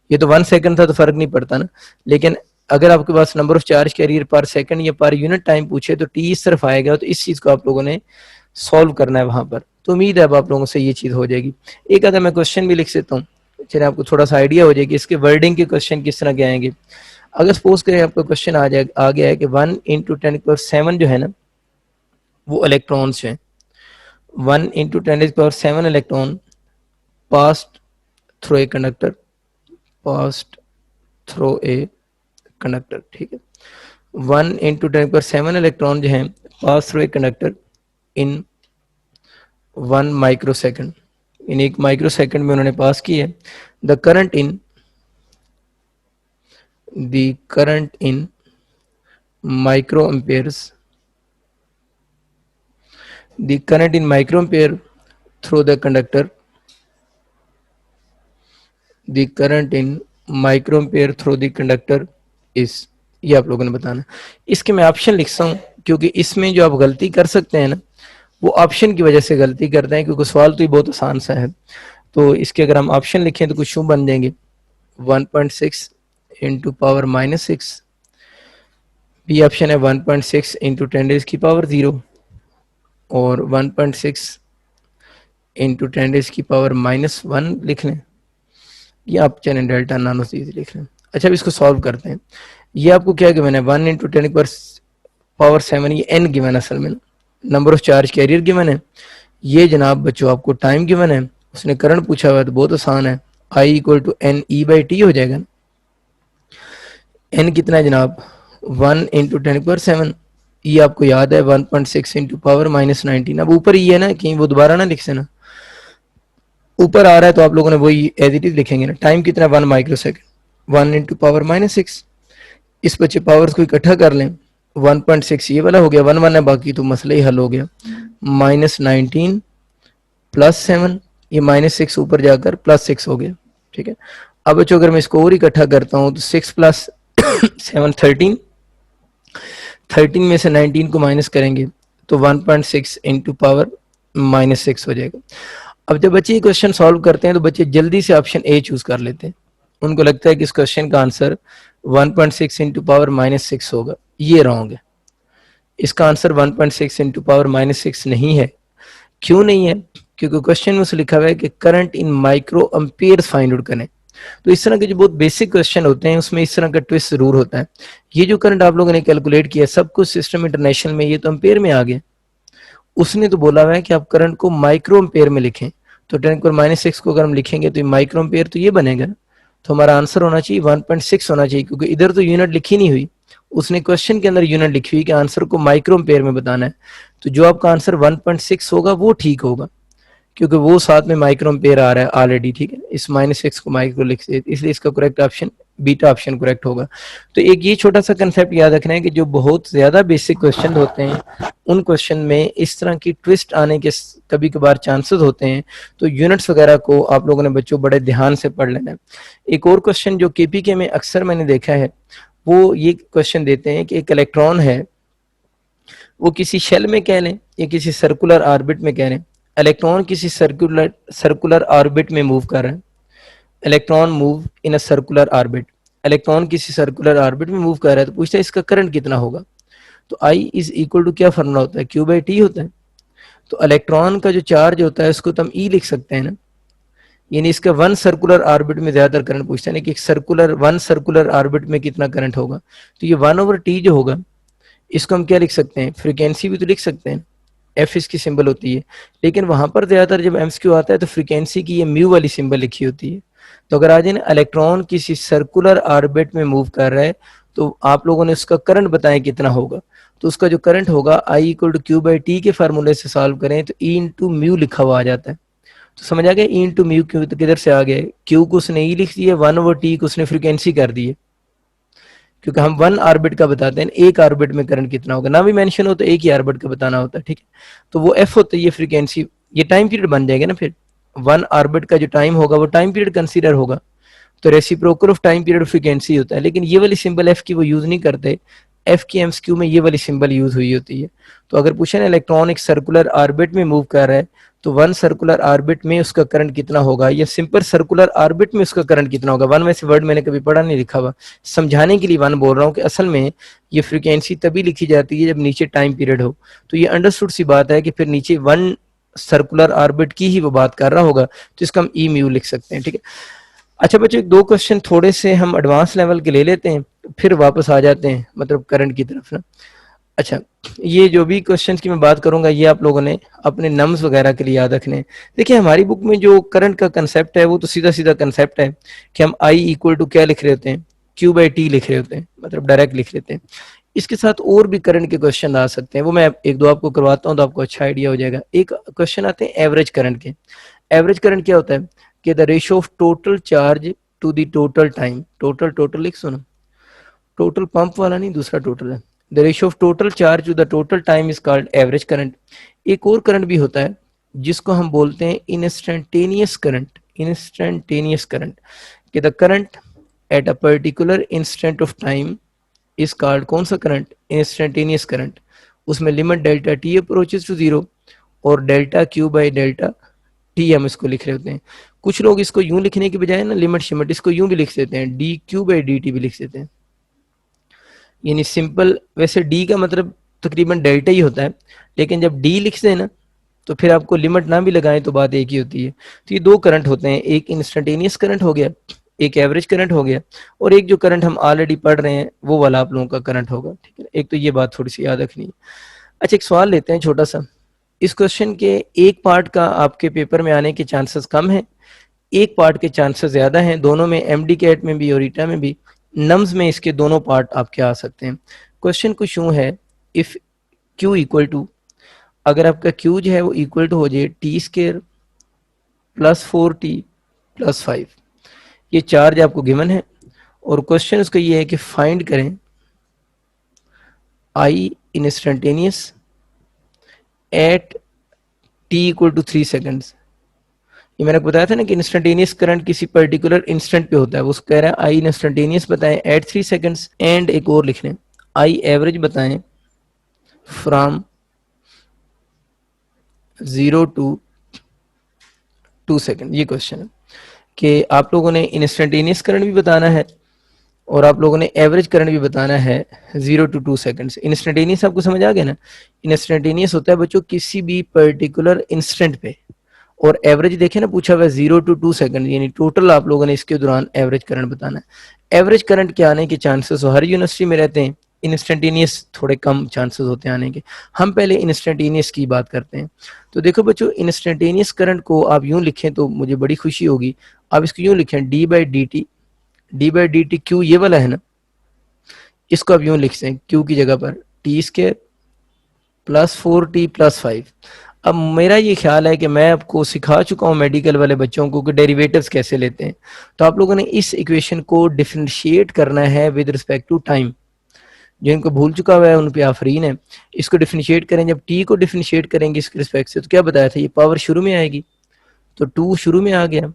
ये तो 1 सेकंड था तो फर्क नहीं पड़ता ना, लेकिन अगर आपके पास नंबर ऑफ चार्ज कैरियर पर सेकंड या पर यूनिट टाइम पूछे तो टी इस तरफ आएगा, तो इस चीज को आप लोगों ने सॉल्व करना है वहां पर। तो उम्मीद है अब आप लोगों से ये चीज हो जाएगी। एक आधा मैं क्वेश्चन भी लिख सकता हूँ, चलिए आपको थोड़ा सा आइडिया हो जाएगी इसके वर्डिंग के क्वेश्चन किस तरह के आएंगे। अगर सपोज करें आपका क्वेश्चन आ गया है कि 1 इंटू 10⁻7 जो है ना वो इलेक्ट्रॉन्स हैं, 1 into 10⁻7 electron past through a conductor, past through a conductor, ठीक है। 1 इंटू 10⁻7 इलेक्ट्रॉन जो है pass through a conductor in 1 micro second, in 1 micro second में उन्होंने पास की है। The current in micro Ampere's, the current in micro ampere through the conductor, the current in micro ampere through the conductor is, ये आप लोगों ने बताना। इसके मैं ऑप्शन लिखता हूँ क्योंकि इसमें जो आप गलती कर सकते हैं ना वो ऑप्शन की वजह से गलती करते हैं, क्योंकि सवाल तो ये बहुत आसान सा है। तो इसके अगर हम ऑप्शन लिखें तो कुछ यूं बन जाएंगे 1.6 into power minus 6, B option है 1.6 इंटू 10 की पावर 0, और 1.6 इंटू 10 की पावर -1 लिख लें, या आप चाहे डेल्टा नानो सीरीज लिख लें। अच्छा अब इसको सॉल्व करते हैं। ये आपको क्या गिवन है 1 इंटू 10⁻7, ये एन गिवन है, असल में number of charge career given है। ये जनाब बच्चों आपको टाइम गिवन है, उसने करंट पूछा हुआ है तो बहुत आसान है, I equal to N E by T हो जाएगा। एन कितना है जनाब 1 इंटू 10⁻7, ये आपको याद है 1.6 इंटू पावर -19। अब ऊपर ही है ना, कहीं वो दोबारा ना लिख से ना, ऊपर आ रहा है तो आप लोगों ने वही एज इट इज लिखेंगे ना। टाइम कितना 1 माइक्रो सेकंड, 1 इंटू पावर -6, इस बच्चे पावर्स को इकट्ठा कर लें, 1.6 ये वाला हो गया, 1 1 है बाकी, तो मसला ही हल हो गया। -19 +7, ये -6 ऊपर जाकर +6 हो गया, ठीक है। अब बच्चों अगर मैं इसको और इकट्ठा करता हूँ तो 6 + 7 13, 13 में से 19 को माइनस करेंगे तो 1.6 इंटू पावर -6 हो जाएगा। अब जब बच्चे ये क्वेश्चन सॉल्व करते हैं तो बच्चे जल्दी से ऑप्शन ए चूज कर लेते हैं। उनको लगता है कि इस क्वेश्चन का आंसर 1.6 इंटू पावर -6 होगा। ये रॉन्ग है। इसका आंसर 1.6 इंटू पावर -6 नहीं है। क्यों नहीं है? क्योंकि क्वेश्चन में उसे लिखा हुआ है कि current in micro ampere find out करें। तो इस तरह के जो बहुत बेसिक क्वेश्चन होते हैं उसमें इस तरह का ट्विस्ट जरूर होता है। ये जो करंट आप लोगों ने कैलकुलेट किया सब कुछ सिस्टम इंटरनेशनल में, ये तो अम्पेयर में आ गया। उसने तो बोला हुआ है कि आप करंट को माइक्रो अम्पेयर में लिखें, तो 10⁻⁶ को अगर हम लिखेंगे तो माइक्रो अम्पेयर तो ये बनेगा ना। तो हमारा आंसर होना चाहिए 1.6 होना चाहिए, क्योंकि इधर तो यूनिट लिखी नहीं हुई, उसने क्वेश्चन के अंदर यूनिट लिखी हुई कि आंसर को माइक्रो अम्पेयर में बताना है। तो जो आपका आंसर 1.6 होगा वो ठीक होगा, क्योंकि वो साथ में माइक्रो एम्पेयर आ रहा है ऑलरेडी, ठीक है। इस -6 को माइक्रो लिख से, इसलिए इसका correct option beta option correct होगा। तो एक ये छोटा सा कंसेप्ट याद रखना है कि जो बहुत ज्यादा बेसिक क्वेश्चन होते हैं उन क्वेश्चन में इस तरह की ट्विस्ट आने के कभी कभार चांसेस होते हैं। तो यूनिट्स वगैरह को आप लोगों ने बच्चों बड़े ध्यान से पढ़ लेना है। एक और क्वेश्चन जो केपीके में अक्सर मैंने देखा है, वो ये क्वेश्चन देते हैं कि एक इलेक्ट्रॉन है, वो किसी शेल में कह लें या किसी सर्कुलर ऑर्बिट में कह लें। इलेक्ट्रॉन किसी सर्कुलर ऑर्बिट में मूव कर रहा है। Electron move in a circular orbit. Electron किसी सर्कुलर ऑर्बिट में मूव कर रहा है, तो पूछता है इसका करंट कितना होगा। तो आई इज इक्वल टू क्या फॉर्मूला होता है, Q/T होता है। तो इलेक्ट्रॉन का जो चार्ज होता है उसको तो हम ई लिख सकते हैं ना, यानी इसका वन सर्कुलर ऑर्बिट में ज्यादातर करंट पूछता है ना, कि वन सर्कुलर ऑर्बिट में कितना करंट होगा। तो ये 1/T जो होगा, इसको हम क्या लिख सकते हैं, फ्रीक्वेंसी भी तो लिख सकते हैं। एफ इसकी सिंबल होती है, लेकिन वहां पर ज्यादातर जब एमसीक्यू आता है तो फ्रीक्वेंसी की ये म्यू वाली सिंबल लिखी होती है। तो अगर आ जाए ना, इलेक्ट्रॉन किसी सर्कुलर ऑर्बिट में मूव कर रहा है, तो आप लोगों ने उसका करंट बताएं कितना होगा। तो उसका जो करंट होगा आई इक्वल टू Q/T के फार्मूले से सॉल्व करें तो ई इंटू म्यू लिखा हुआ आ जाता है। तो समझ आ गया, ई इंटू म्यू क्यू तो किधर से आ गया, क्यू को उसने ई लिख दिया, 1/T को उसने फ्रीक्वेंसी कर दी है। क्योंकि हम वन ऑर्बिट का बताते हैं, एक ऑर्बिट में करंट कितना होगा ना भी मेंशन हो तो एक ही ऑर्बिट का बताना होता है, ठीक है। तो वो एफ होता है, ये फ्रीक्वेंसी, ये टाइम पीरियड बन जाएगा ना। फिर वन ऑर्बिट का जो टाइम होगा वो टाइम पीरियड कंसीडर होगा, तो reciprocal of time period frequency होता है। लेकिन ये वाली सिंबल एफ की वो यूज नहीं करते, एफ की एमसीक्यू में ये वाली सिंबल यूज हुई होती है। तो अगर पूछे ना इलेक्ट्रॉन एक सर्कुलर ऑर्बिट में मूव कर रहा है, तो वन सर्कुलर ऑर्बिट में उसका करंट कितना होगा, या सिंपल सर्कुलर ऑर्बिट में उसका करंट कितना होगा। वन वैसे वर्ड मैंने कभी पढ़ा नहीं, लिखा हुआ, समझाने के लिए वन बोल रहा हूँ कि असल में ये फ्रीक्वेंसी तभी लिखी जाती है जब नीचे टाइम पीरियड हो। तो ये अंडरस्टूड सी बात है कि फिर नीचे वन सर्कुलर ऑर्बिट की ही वो बात कर रहा होगा, तो इसका हम ई म्यू लिख सकते हैं, ठीक है। अच्छा बच्चों, दो क्वेश्चन थोड़े से हम एडवांस लेवल के ले लेते हैं, फिर वापस आ जाते हैं मतलब करंट की तरफ ना। अच्छा, ये जो भी क्वेश्चंस की मैं बात करूंगा ये आप लोगों ने अपने नम्स वगैरह के लिए याद रखने हैं। देखिए हमारी बुक में जो करंट का कंसेप्ट है वो तो सीधा सीधा कंसेप्ट है कि हम आई इक्वल टू क्या लिख रहे होते हैं, Q/T लिख रहे होते हैं, मतलब डायरेक्ट लिख लेते हैं। इसके साथ और भी करंट के क्वेश्चन आ सकते हैं, वो मैं एक दो आपको करवाता हूँ तो आपको अच्छा आइडिया हो जाएगा। एक क्वेश्चन आते हैं एवरेज करंट के। एवरेज करंट क्या होता है कि the ratio of total charge to the total time, total total लिख सुनो, टोटल पंप वाला नहीं, दूसरा टोटल है। The ratio of total charge to the total time is called average current. एक और करंट भी होता है जिसको हम बोलते हैं इंस्टेंटेनियस करंट। इंस्टेंटेनियस करंट कि the current at a particular instant of time is called, कौन सा करंट, इंस्टेंटेनियस करंट। उसमें limit delta T approaches to zero और delta Q by delta T हम इसको लिख रहे होते हैं। कुछ लोग इसको यूं लिखने की बजाय ना लिमिट शिमिट इसको यूं भी लिख देते हैं, D Q by D T भी लिख देते हैं। यानी सिंपल, वैसे डी का मतलब तकरीबन डेल्टा ही होता है, लेकिन जब डी लिख देना तो फिर आपको लिमिट ना भी लगाएं तो बात एक ही होती है। तो ये दो करंट होते हैं, एक इंस्टेंटेनियस करंट हो गया, एक एवरेज करंट हो गया, और एक जो करंट हम ऑलरेडी पढ़ रहे हैं वो वाला आप लोगों का करंट होगा, ठीक है। एक तो ये बात थोड़ी सी याद रखनी है। अच्छा, एक सवाल लेते हैं छोटा सा। इस क्वेश्चन के एक पार्ट का आपके पेपर में आने के चांसेस कम है, एक पार्ट के चांसेस ज्यादा हैं। दोनों में, एमडी कैट में भी और ईटा में भी, नम्स में इसके दोनों पार्ट आपके आ सकते हैं। क्वेश्चन कुछ यूं है, इफ क्यू इक्वल टू, अगर आपका क्यू जो है वो इक्वल टू हो जाए T² + 4T + 5, ये चार्ज आपको गिवन है और क्वेश्चन उसका ये है कि फाइंड करें आई इंस्टेंटेनियस एट T = 3 सेकेंड्स। ये मैंने बताया था ना कि इंस्टेंटेनियस करंट किसी पर्टिकुलर इंस्टेंट पे होता है, वो कह रहा है आई इंस्टेंटेनियस बताएं एट 3 सेकंड्स, एंड एक और लिख लें आई एवरेज बताएं फ्रॉम 0 to 2 सेकंड। ये क्वेश्चन है कि आप लोगों ने इंस्टेंटेनियस करंट भी बताना है और आप लोगों ने एवरेज करंट भी बताना है 0 to 2 सेकंड्स। इंस्टेंटेनियस आपको समझ आ गया ना? इंस्टेंटेनियस होता है बच्चों किसी भी पर्टिकुलर इंस्टेंट पे, और एवरेज देखें ना पूछा हुआ है 0 to 2 सेकंड, यानी टोटल आप लोगों ने इसके दौरान एवरेज करंट बताना है। एवरेज करंट के आने के चांसेस हर यूनिवर्सिटी में रहते हैं, इंस्टेंटेनियस थोड़े कम चांसेस होते हैं आने के। हम पहले इंस्टेंटेनियस की बात करते हैं। तो देखो बच्चों, इंस्टेंटेनियस करंट को आप यूं लिखें तो मुझे बड़ी खुशी होगी। आप इसको यूं लिखें D by D T Q, ये वाला है ना, इसको आप यूं लिखते हैं क्यू की जगह पर टी स्क्वायर प्लस 4t+5। अब मेरा ये ख्याल है कि मैं आपको सिखा चुका हूँ मेडिकल वाले बच्चों को कि डेरिवेटिव्स कैसे लेते हैं। तो आप लोगों ने इस इक्वेशन को डिफरेंशिएट करना है विद रिस्पेक्ट टू टाइम। जो इनको भूल चुका हुआ है उन पे आफरीन है। इसको डिफरेंशिएट करें, जब टी को डिफरेंशिएट करेंगे इसके रिस्पेक्ट से, तो क्या बताया था, ये पावर शुरू में आएगी, तो 2 शुरू में आ गया,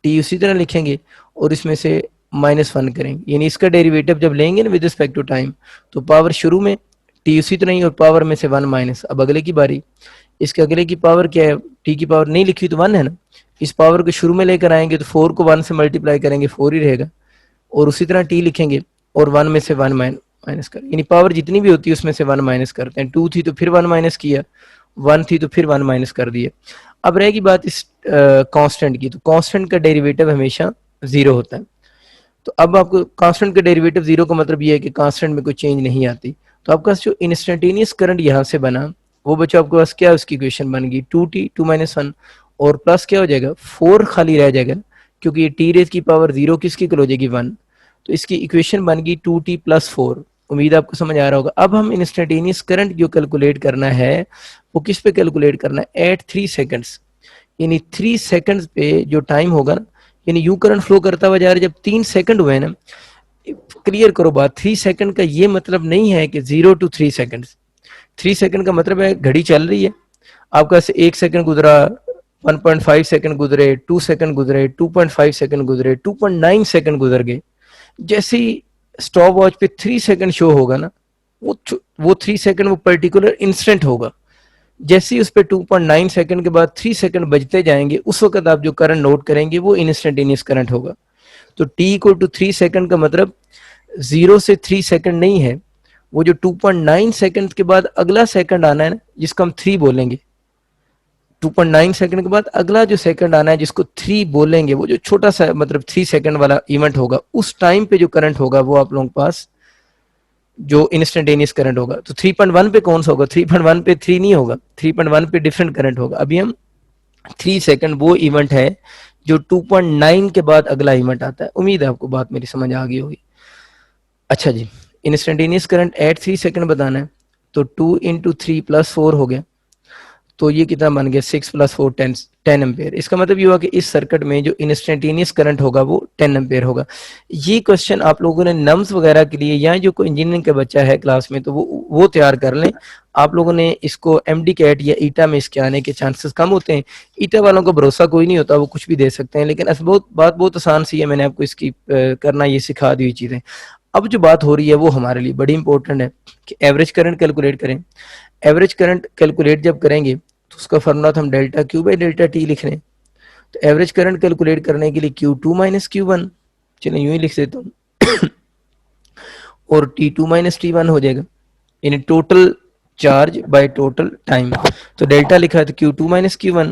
टी उसी तरह लिखेंगे और इसमें से -1 करेंगे, यानी इसका डेरिवेटिव जब लेंगे ना विद रिस्पेक्ट टू टाइम, तो पावर शुरू में टी उसी तरह ही और पावर में से 1 माइनस। अब अगले की बारी, इसके अगले की पावर क्या है, टी की पावर नहीं लिखी तो 1 है ना, इस पावर को शुरू में लेकर आएंगे तो 4 को 1 से मल्टीप्लाई करेंगे 4 ही रहेगा, और उसी तरह टी लिखेंगे और 1 में से 1 माइनस कर, यानी पावर जितनी भी होती है उसमें से 1 माइनस करते हैं। 2 थी तो फिर 1 माइनस किया, 1 थी तो फिर 1 माइनस कर दिए। अब रहेगी बात इस कांस्टेंट की, तो कांस्टेंट का डेरिवेटिव हमेशा 0 होता है। तो अब आपको कांस्टेंट का डेरिवेटिव 0 का मतलब ये है कि कांस्टेंट में कोई चेंज नहीं आती। तो आपका जो इंस्टेंटेनियस करंट यहाँ से बना, वो बच्चों आपके पास क्या उसकी इक्वेशन बन गई 2t 2-1, और प्लस क्या हो जाएगा 4 खाली रह जाएगा, क्योंकि ये टी रेज की पावर 0 किसकी इक्वल हो जाएगी 1। तो इसकी इक्वेशन बन गई 2t+4। उम्मीद आपको समझ आ रहा होगा। अब हम इंस्टेंटेनियस करंट जो कैलकुलेट करना है वो किस पे कैलकुलेट करना है, एट 3 सेकंड्स, यानी 3 सेकंड्स पे जो टाइम होगा ना, यानी यू करंट फ्लो करता हुआ जा रहा है, जब 3 सेकंड हुए ना, क्लियर करो बात, 3 सेकंड का ये मतलब नहीं है कि 0 to 3 सेकंड। 3 सेकंड का मतलब है घड़ी चल रही है, आपका से 1 सेकंड गुजरा, 1.5 सेकंड गुजरे, 2 सेकंड गुजरे, 2.5 सेकंड गुजरे, 2.9 सेकंड गुजर गए। जैसे ही स्टॉप वॉच पे 3 सेकंड शो होगा ना, वो 3 सेकंड वो पर्टिकुलर इंस्टेंट होगा। जैसे ही उस पर 2.9 सेकंड के बाद 3 सेकंड बजते जाएंगे, उस वक्त आप जो करंट नोट करेंगे वो इंस्टेंटेनियस करंट होगा। तो t इक्वल टू 3 सेकंड का मतलब 0 से 3 सेकंड नहीं है, वो जो 2.9 सेकंड के बाद अगला सेकंड आना है ना, जिसको हम 3 बोलेंगे, 2.9 सेकंड के बाद अगला जो सेकंड आना है जिसको 3 बोलेंगे, वो जो छोटा सा मतलब 3 सेकंड वाला इवेंट होगा, उस टाइम पे जो करंट होगा वो आप लोगों के पास जो इंस्टेंटेनियस करंट होगा। तो 3.1 पे कौन सा होगा, 3.1 पे 3 नहीं होगा, 3.1 पे डिफरेंट करंट होगा। अभी हम 3 सेकंड वो इवेंट है जो 2.9 के बाद अगला इवेंट आता है। उम्मीद है आपको बात मेरी समझ आ गई होगी। अच्छा जी, इंस्टेंटेनियस करंट एट 3 सेकंड बताना है, तो 2 इंटू 3+4 हो गया, तो ये कितना बन गया 6+4 10 एम्पेयर। इसका मतलब ये हुआ कि इस सर्किट में जो इंस्टेंटेनियस करंट होगा वो 10 एम्पेयर होगा। ये क्वेश्चन आप लोगों ने नम्स वगैरह के लिए, या जो कोई इंजीनियरिंग का बच्चा है क्लास में, तो वो तैयार कर लें। आप लोगों ने इसको एमडी कैट या ईटा में इसके आने के चांसेस कम होते हैं। ईटा वालों को भरोसा कोई नहीं होता, वो कुछ भी दे सकते हैं, लेकिन बात बहुत आसान सी है, मैंने आपको इसकी करना ये सिखा दी हुई चीज़ें। अब जो बात हो रही है वो हमारे लिए बड़ी इंपॉर्टेंट है कि एवरेज करंट कैलकुलेट करें। एवरेज करंट कैलकुलेट जब करेंगे तो उसका फॉर्मूला हम delta Q by delta T लिख रहे हैं। तो एवरेज करंट कैलकुलेट करने के लिए Q2 माइनस Q1, चलिए यूं ही लिख देता हूँ, और T2 माइनस T1 हो जाएगा, यानी total charge by total time. तो डेल्टा लिखा है तो Q2 माइनस Q1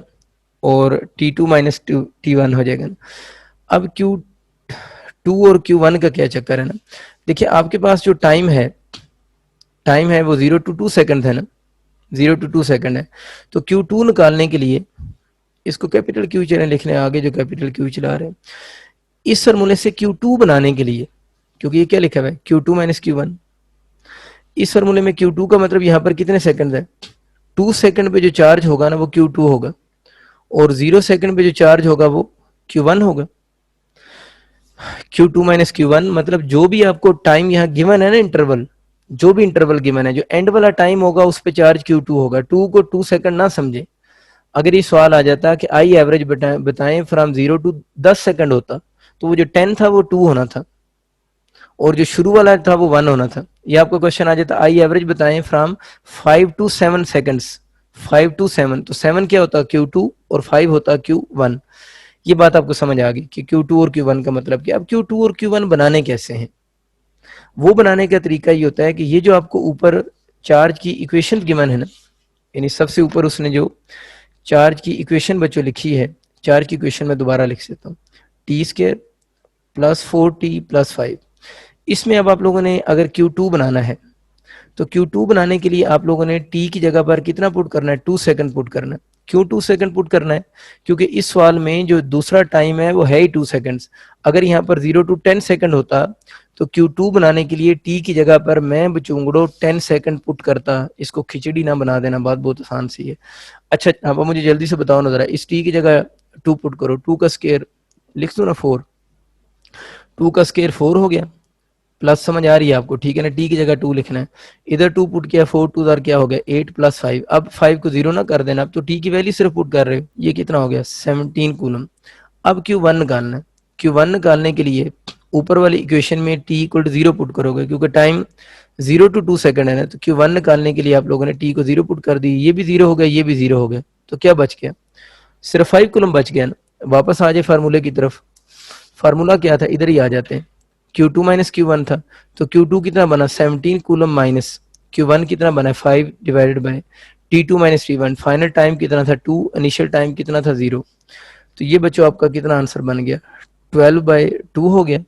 और T2 माइनस T1 हो जाएगा। अब Q2 और Q1 का क्या चक्कर है ना, देखिए आपके पास जो टाइम है वो 0 to 2 सेकंड है ना, 0 to 2 सेकंड है। तो Q2 निकालने के लिए इसको कैपिटल क्यू चलें लिखने, आगे जो कैपिटल क्यू चला रहे हैं, इस फॉर्मूले से Q2 बनाने के लिए, क्योंकि ये क्या लिखा हुआ है Q2 माइनस Q1, इस फॉर्मूले में Q2 का मतलब यहाँ पर कितने सेकंड है, 2 सेकंड पे जो चार्ज होगा ना वो Q2 होगा, और 0 सेकंड पे जो चार्ज होगा वो Q1 होगा। Q2 माइनस Q1 मतलब जो भी आपको टाइम यहाँ गिवन है ना, इंटरवल, जो भी इंटरवल गिवन है, जो एंड वाला टाइम होगा उस पर चार्ज Q2 होगा। 2 को 2 सेकंड ना समझे, अगर ये सवाल आ जाता कि आई एवरेज बताएं फ्रॉम 0 to 10 सेकंड होता, तो वो जो 10 था वो 2 होना था और जो शुरू वाला था वो 1 होना था। ये आपको क्वेश्चन आ जाता आई एवरेज बताएं फ्रॉम 5 to 7 सेकंड्स, 5 to 7, तो 7 क्या होता Q2 और 5 होता Q1। ये बात आपको समझ आ गई कि Q2 और Q1 का मतलब क्या। अब Q2 और Q1 बनाने कैसे हैं, वो बनाने का तरीका ये होता है कि ये जो आपको ऊपर चार्ज की इक्वेशन गिवन है ना, यानी सबसे ऊपर उसने जो चार्ज की इक्वेशन बच्चों लिखी है, चार्ज की इक्वेशन में दोबारा लिख देता हूँ, T square plus 4t plus 5। इसमें अब आप लोगों ने अगर Q2 बनाना है तो Q2 बनाने के लिए आप लोगों ने t की जगह पर कितना पुट करना है, 2 सेकंड पुट करना है। क्यों 2 सेकंड पुट करना है, क्योंकि इस सवाल में जो दूसरा टाइम है वो है ही 2 सेकंड्स। अगर यहाँ पर 0 to 10 सेकंड होता तो Q2 बनाने के लिए t की जगह पर मैं बचूंगड़ो 10 सेकंड पुट करता। इसको खिचड़ी ना बना देना, बात बहुत आसान सी है। अच्छा अब मुझे जल्दी से बताओ ना जरा, इस t की जगह 2 पुट करो, 2 का स्केयर लिख दो ना 4, 2 का स्केयर 4 हो गया, प्लस समझ आ रही है आपको, ठीक है ना। टी की जगह 2 लिखना है, इधर 2 पुट किया, 4 2 दार क्या हो गया 8 प्लस 5। अब 5 को 0 ना कर देना, अब तो टी की वैल्यू सिर्फ पुट कर रहे हो, ये कितना हो गया 17 कूलम। अब Q1 निकालना है, Q1 निकालने के लिए ऊपर वाली इक्वेशन में t इक्वल टू 0 पुट करोगे, क्योंकि टाइम 0 to 2 सेकंड है ना, तो Q1 निकालने के लिए आप लोगों ने t को 0 पुट कर दी, ये भी 0 हो गया, ये भी 0 हो गया, तो क्या बच गया, सिर्फ 5 कूलम बच गया ना। वापस आ जाए फार्मूले की तरफ, फार्मूला क्या था, इधर ही आ जाते हैं। Q2 माइनस Q1 था, तो Q2 कितना बना 17 कूलम माइनस Q1 कितना बना 5 divided by T2 minus T1। Final time कितना था 2, इनिशियल टाइम कितना था 0। तो ये बच्चों आपका कितना आंसर बन गया 12/2 हो गया।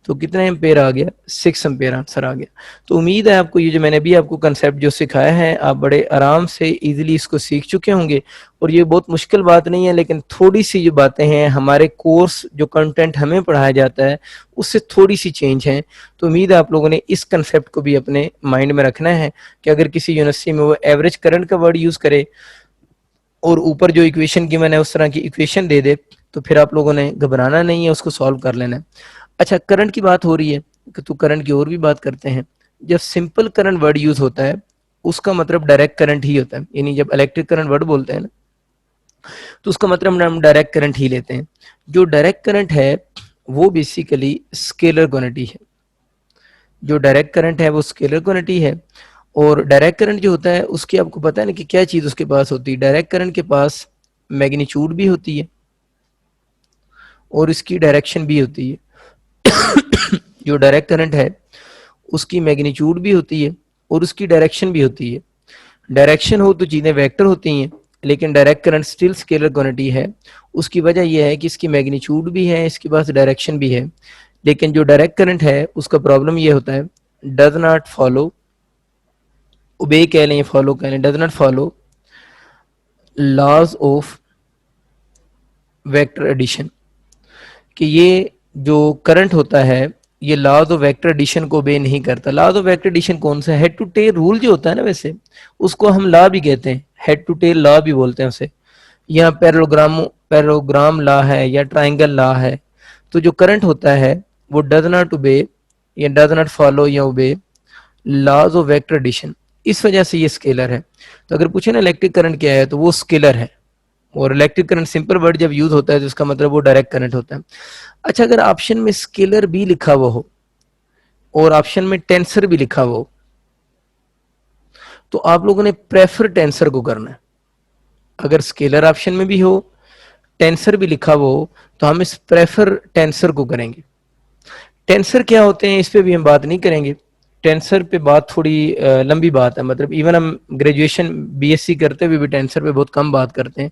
तो कितना एम्पेयर आ गया 6 एम्पेयर आंसर आ गया। तो उम्मीद है आपको ये जो मैंने भी आपको कंसेप्ट जो सिखाया है आप बड़े आराम से इजीली इसको सीख चुके होंगे। और ये बहुत मुश्किल बात नहीं है, लेकिन थोड़ी सी जो बातें हैं हमारे कोर्स जो कंटेंट हमें पढ़ाया जाता है उससे थोड़ी सी चेंज है। तो उम्मीद है आप लोगों ने इस कंसेप्ट को भी अपने माइंड में रखना है कि अगर किसी यूनिवर्सिटी में वो एवरेज करंट का वर्ड यूज़ करे और ऊपर जो इक्वेशन की मैंने उस तरह की इक्वेशन दे दे, तो फिर आप लोगों ने घबराना नहीं है, उसको सॉल्व कर लेना है। अच्छा करंट की बात हो रही है तो करंट की और भी बात करते हैं। जब सिंपल करंट वर्ड यूज होता है उसका मतलब डायरेक्ट करंट ही होता है, यानी जब इलेक्ट्रिक करंट वर्ड बोलते हैं ना तो उसका मतलब हम डायरेक्ट करंट ही लेते हैं। जो डायरेक्ट करंट है वो बेसिकली स्केलर क्वांटिटी है, जो डायरेक्ट करंट है वो स्केलर क्वांटिटी है। और डायरेक्ट करंट जो होता है उसकी आपको पता है ना कि क्या चीज उसके पास होती है, डायरेक्ट करंट के पास मैग्नीट्यूड भी होती है और इसकी डायरेक्शन भी होती है। जो डायरेक्ट करंट है उसकी मैग्नीट्यूड भी होती है और उसकी डायरेक्शन भी होती है। डायरेक्शन हो तो चीजें वेक्टर होती हैं, लेकिन direct current still scalar quantity है। उसकी वजह यह है कि इसकी मैग्नीट्यूड भी है, इसके पास डायरेक्शन भी है। लेकिन जो डायरेक्ट करंट है उसका प्रॉब्लम ये होता है डज नॉट फॉलो, ओबे कह लें फॉलो कह लें, does not follow laws of vector addition. कि ये जो करंट होता है ये लॉज ऑफ वेक्टर एडिशन को ओबे नहीं करता। लॉज ऑफ वेक्टर एडिशन कौन सा, हेड टू टेल रूल जो होता है ना, वैसे उसको हम लॉ भी कहते हैं, हेड टू टेल लॉ भी बोलते हैं उसे, या पैरेललोग्राम लॉ है या ट्राइंगल लॉ है। तो जो करंट होता है वो डज नॉट ओबे या डज नॉट फॉलो या ओबे लॉज ऑफ वेक्टर एडिशन, इस वजह से ये स्केलर है। तो अगर पूछे ना इलेक्ट्रिक करंट क्या है तो वो स्केलर है। और इलेक्ट्रिक करंट सिंपल वर्ड जब यूज होता है तो उसका मतलब वो डायरेक्ट करंट होता है। अच्छा अगर ऑप्शन में स्केलर भी लिखा हुआ हो और ऑप्शन में टेंसर भी लिखा हुआ हो तो आप लोगों ने प्रेफर टेंसर को करना है। अगर स्केलर ऑप्शन में भी हो टेंसर भी लिखा हुआ हो तो हम इस प्रेफर टेंसर को करेंगे। टेंसर क्या होते हैं इस पे भी हम बात नहीं करेंगे, टेंसर पे बात थोड़ी लंबी बात है, मतलब इवन हम ग्रेजुएशन बीएससी करते हुए भी टेंसर पे बहुत कम बात करते हैं।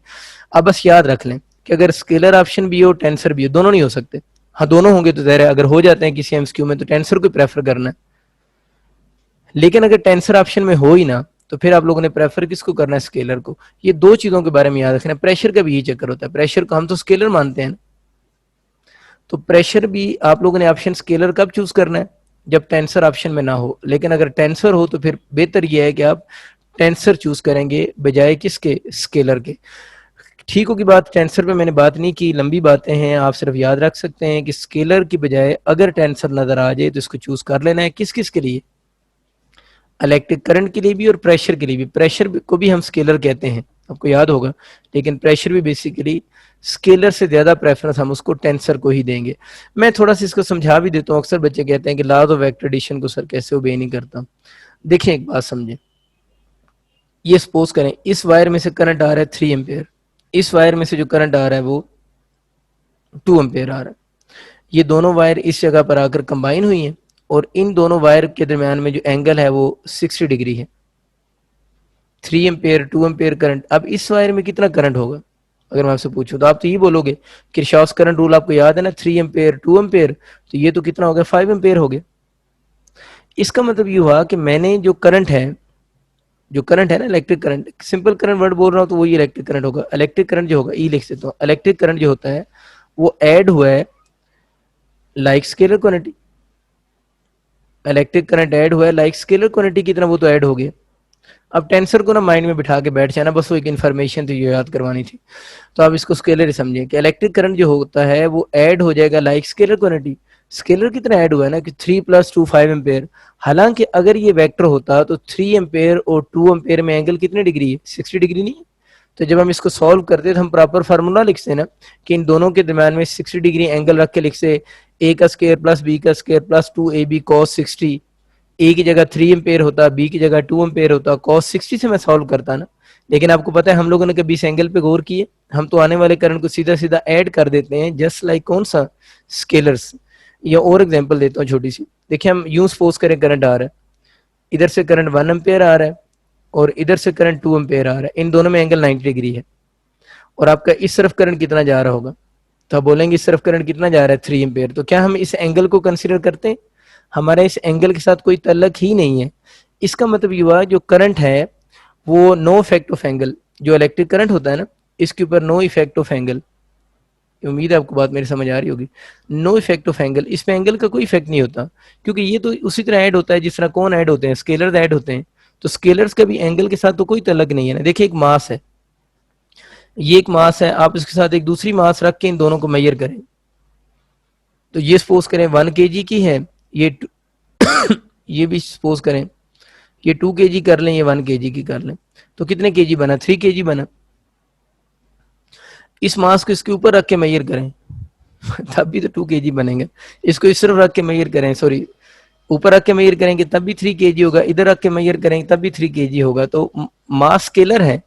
अब बस याद रख लें कि अगर स्केलर ऑप्शन भी हो टेंसर भी हो, दोनों नहीं हो सकते। हाँ दोनों होंगे तो ज़ाहिर है अगर हो जाते हैं किसी एमसीक्यू में तो टेंसर को प्रेफर करना है। लेकिन अगर टेंसर ऑप्शन में हो ही ना तो फिर आप लोगों ने प्रेफर किसको करना है, स्केलर को। ये दो चीजों के बारे में याद रखना है। प्रेशर का भी ये चक्कर होता है, प्रेशर को हम तो स्केलर मानते हैं, तो प्रेशर भी आप लोगों ने ऑप्शन स्केलर कब चूज करना है, जब टेंसर ऑप्शन में ना हो। लेकिन अगर टेंसर हो तो फिर बेहतर यह है कि आप टेंसर चूज करेंगे बजाय किसके, स्केलर के। ठीक होगी बात, टेंसर पे मैंने बात नहीं की, लंबी बातें हैं, आप सिर्फ याद रख सकते हैं कि स्केलर की बजाय अगर टेंसर नजर आ जाए तो इसको चूज कर लेना है। किस किस के लिए, इलेक्ट्रिक करंट के लिए भी और प्रेशर के लिए भी। प्रेशर को भी हम स्केलर कहते हैं, आपको याद होगा, लेकिन प्रेशर भी बेसिकली स्केलर से ज़्यादा प्रेफरेंस हम उसको टेंसर को ही देंगे। मैं थोड़ा सा इसको समझा भी देता हूँ, अक्सर बच्चे कहते हैं कि लॉज ऑफ वेक्टर एडिशन को सर कैसे ओबे नहीं करता। देखिए एक बात समझें, ये सपोज करें इस वायर में से करंट आ रहा है 3 एम्पेयर, इस वायर में से जो करंट आ रहा है वो 2 एम्पेयर आ रहा है। ये दोनों वायर इस जगह पर आकर कंबाइन हुई हैं और इन दोनों वायर के दरमियान में जो एंगल है वो 60 डिग्री है। 3 एम्पेयर 2 एम्पेयर करंट, अब इस वायर में कितना करंट होगा अगर मैं आपसे पूछूं, तो आप तो ये बोलोगे किरचॉफ करंट रूल आपको याद है ना, 3 एम्पेयर 2 एम्पेयर, तो ये तो कितना हो गया 5 एम्पेयर हो गया। इसका मतलब ये हुआ कि मैंने जो करंट है ना electric current, simple current word बोल रहा हूँ तो वही इलेक्ट्रिक करंट होगा। इलेक्ट्रिक करंट जो होगा ई लिख देता हूँ, इलेक्ट्रिक करंट जो होता है वो ऐड हुआ है like scalar quantity. Electric current add हुआ है लाइक स्केलर क्वांटिटी की तरह, वो तो ऐड हो गया। अब टेंसर को ना माइंड में बिठा के बैठ जाना, बस वो एक इन्फॉर्मेशन थी जो याद करवानी थी, तो आप इसको स्केलर ही समझिए कि इलेक्ट्रिक करंट जो होता है वो ऐड हो जाएगा लाइक स्केलर क्वांटिटी। स्केलर कितना ऐड हुआ है ना कि 3 + 2 5 एम्पेयर। हालांकि अगर ये वेक्टर होता तो 3 एम्पेयर और 2 एम्पेयर में एंगल कितने डिग्री है, 60 डिग्री नहीं है। तो जब हम इसको सॉल्व करते तो हम प्रॉपर फार्मूला लिखते ना कि इन दोनों के दरम्यान में 60 डिग्री एंगल रख के लिखते ए का स्क्वायर प्लस बी का स्क्वायर प्लस 2ab cos 60। ए की जगह 3 एम्पेयर होता, बी की जगह 2 एम्पेयर होता, cos 60 से मैं सॉल्व करता ना। लेकिन आपको पता है हम लोगों ने कभी इस एंगल पे गौर किए, हम तो आने वाले करंट को सीधा सीधा ऐड कर देते हैं जस्ट लाइक कौन सा स्केलर्स। या और एग्जांपल देता हूँ छोटी सी, देखिए हम यूं सपोज करें करंट आ रहा है, इधर से करंट 1 एम्पेयर आ रहा है और इधर से करंट 2 एम्पेयर आ रहा है, इन दोनों में एंगल 90 डिग्री है। और आपका इस तरफ करंट कितना जा रहा होगा, तो आप बोलेंगे इस तरफ करंट कितना जा रहा है 3 एम्पेयर। तो क्या हम इस एंगल को कंसिडर करते हैं, हमारा इस एंगल के साथ कोई तल्लक ही नहीं है। इसका मतलब ये हुआ जो करंट है वो नो इफेक्ट ऑफ एंगल, जो इलेक्ट्रिक करंट होता है ना इसके ऊपर नो इफेक्ट ऑफ एंगल। उम्मीद है आपको बात मेरी समझ आ रही होगी। नो इफेक्ट ऑफ एंगल, इसमें एंगल का कोई इफेक्ट नहीं होता, क्योंकि ये तो उसी तरह ऐड होता है जिस तरह कौन ऐड होते हैं, स्केलर्स ऐड होते हैं। तो स्केलर्स का भी एंगल के साथ तो कोई तल्लक नहीं है ना। देखिए एक मास है, ये एक मास है, आप इसके साथ एक दूसरी मास रख के इन दोनों को मेजर करें, तो ये सपोज करें 1 kg की है, ये ये भी सपोज करें ये 2 kg कर लें, ये 1 kg की कर लें, तो कितने kg बना, 3 kg बना। इस मास को इसके ऊपर रख के मेजर करें तब भी तो 2 kg बनेंगे। इसको इस तरफ रख के मेजर करें, सॉरी ऊपर रख के मेजर करेंगे तब भी 3 kg होगा, इधर रख के मेजर करेंगे तब भी 3 kg होगा। तो मास स्केलर है,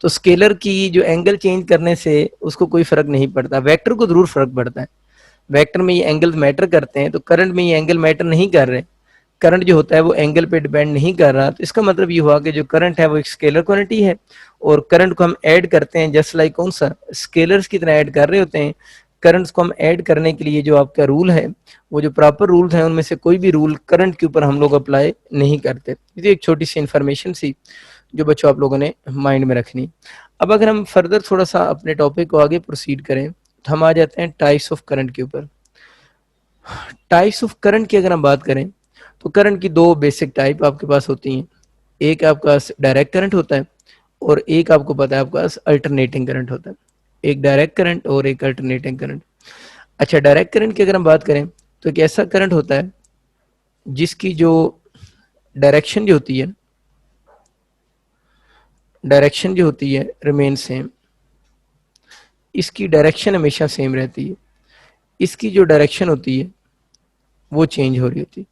तो स्केलर की जो एंगल चेंज करने से उसको कोई फर्क नहीं पड़ता, वेक्टर को जरूर फर्क पड़ता है। वेक्टर में ये एंगल मैटर करते हैं, तो करंट में ये एंगल मैटर नहीं कर रहे। करंट जो होता है वो एंगल पे डिपेंड नहीं कर रहा। तो इसका मतलब ये हुआ कि जो करंट है वो एक स्केलर क्वांटिटी है और करंट को हम ऐड करते हैं जस्ट लाइक कौन सा स्केलर्स की तरह ऐड कर रहे होते हैं। करंट्स को हम ऐड करने के लिए जो आपका रूल है, वो जो प्रॉपर रूल्स हैं उनमें से कोई भी रूल करंट के ऊपर हम लोग अप्लाई नहीं करते। ये एक छोटी सी इन्फॉर्मेशन सी जो बच्चों आप लोगों ने माइंड में रखनी। अब अगर हम फर्दर थोड़ा सा अपने टॉपिक को आगे प्रोसीड करें तो हम आ जाते हैं टाइप्स ऑफ करंट के ऊपर। टाइप्स ऑफ करंट की अगर हम बात करें तो करंट की दो बेसिक टाइप आपके पास होती हैं, एक आपका डायरेक्ट करंट होता है और एक आपको पता है आपका अल्टरनेटिंग करंट होता है। एक डायरेक्ट करंट और एक अल्टरनेटिंग करंट। अच्छा, डायरेक्ट करंट की अगर हम बात करें तो एक ऐसा करंट होता है जिसकी जो डायरेक्शन जो होती है रिमेन सेम, इसकी डायरेक्शन हमेशा सेम रहती है, इसकी जो डायरेक्शन होती है वो चेंज हो रही होती है।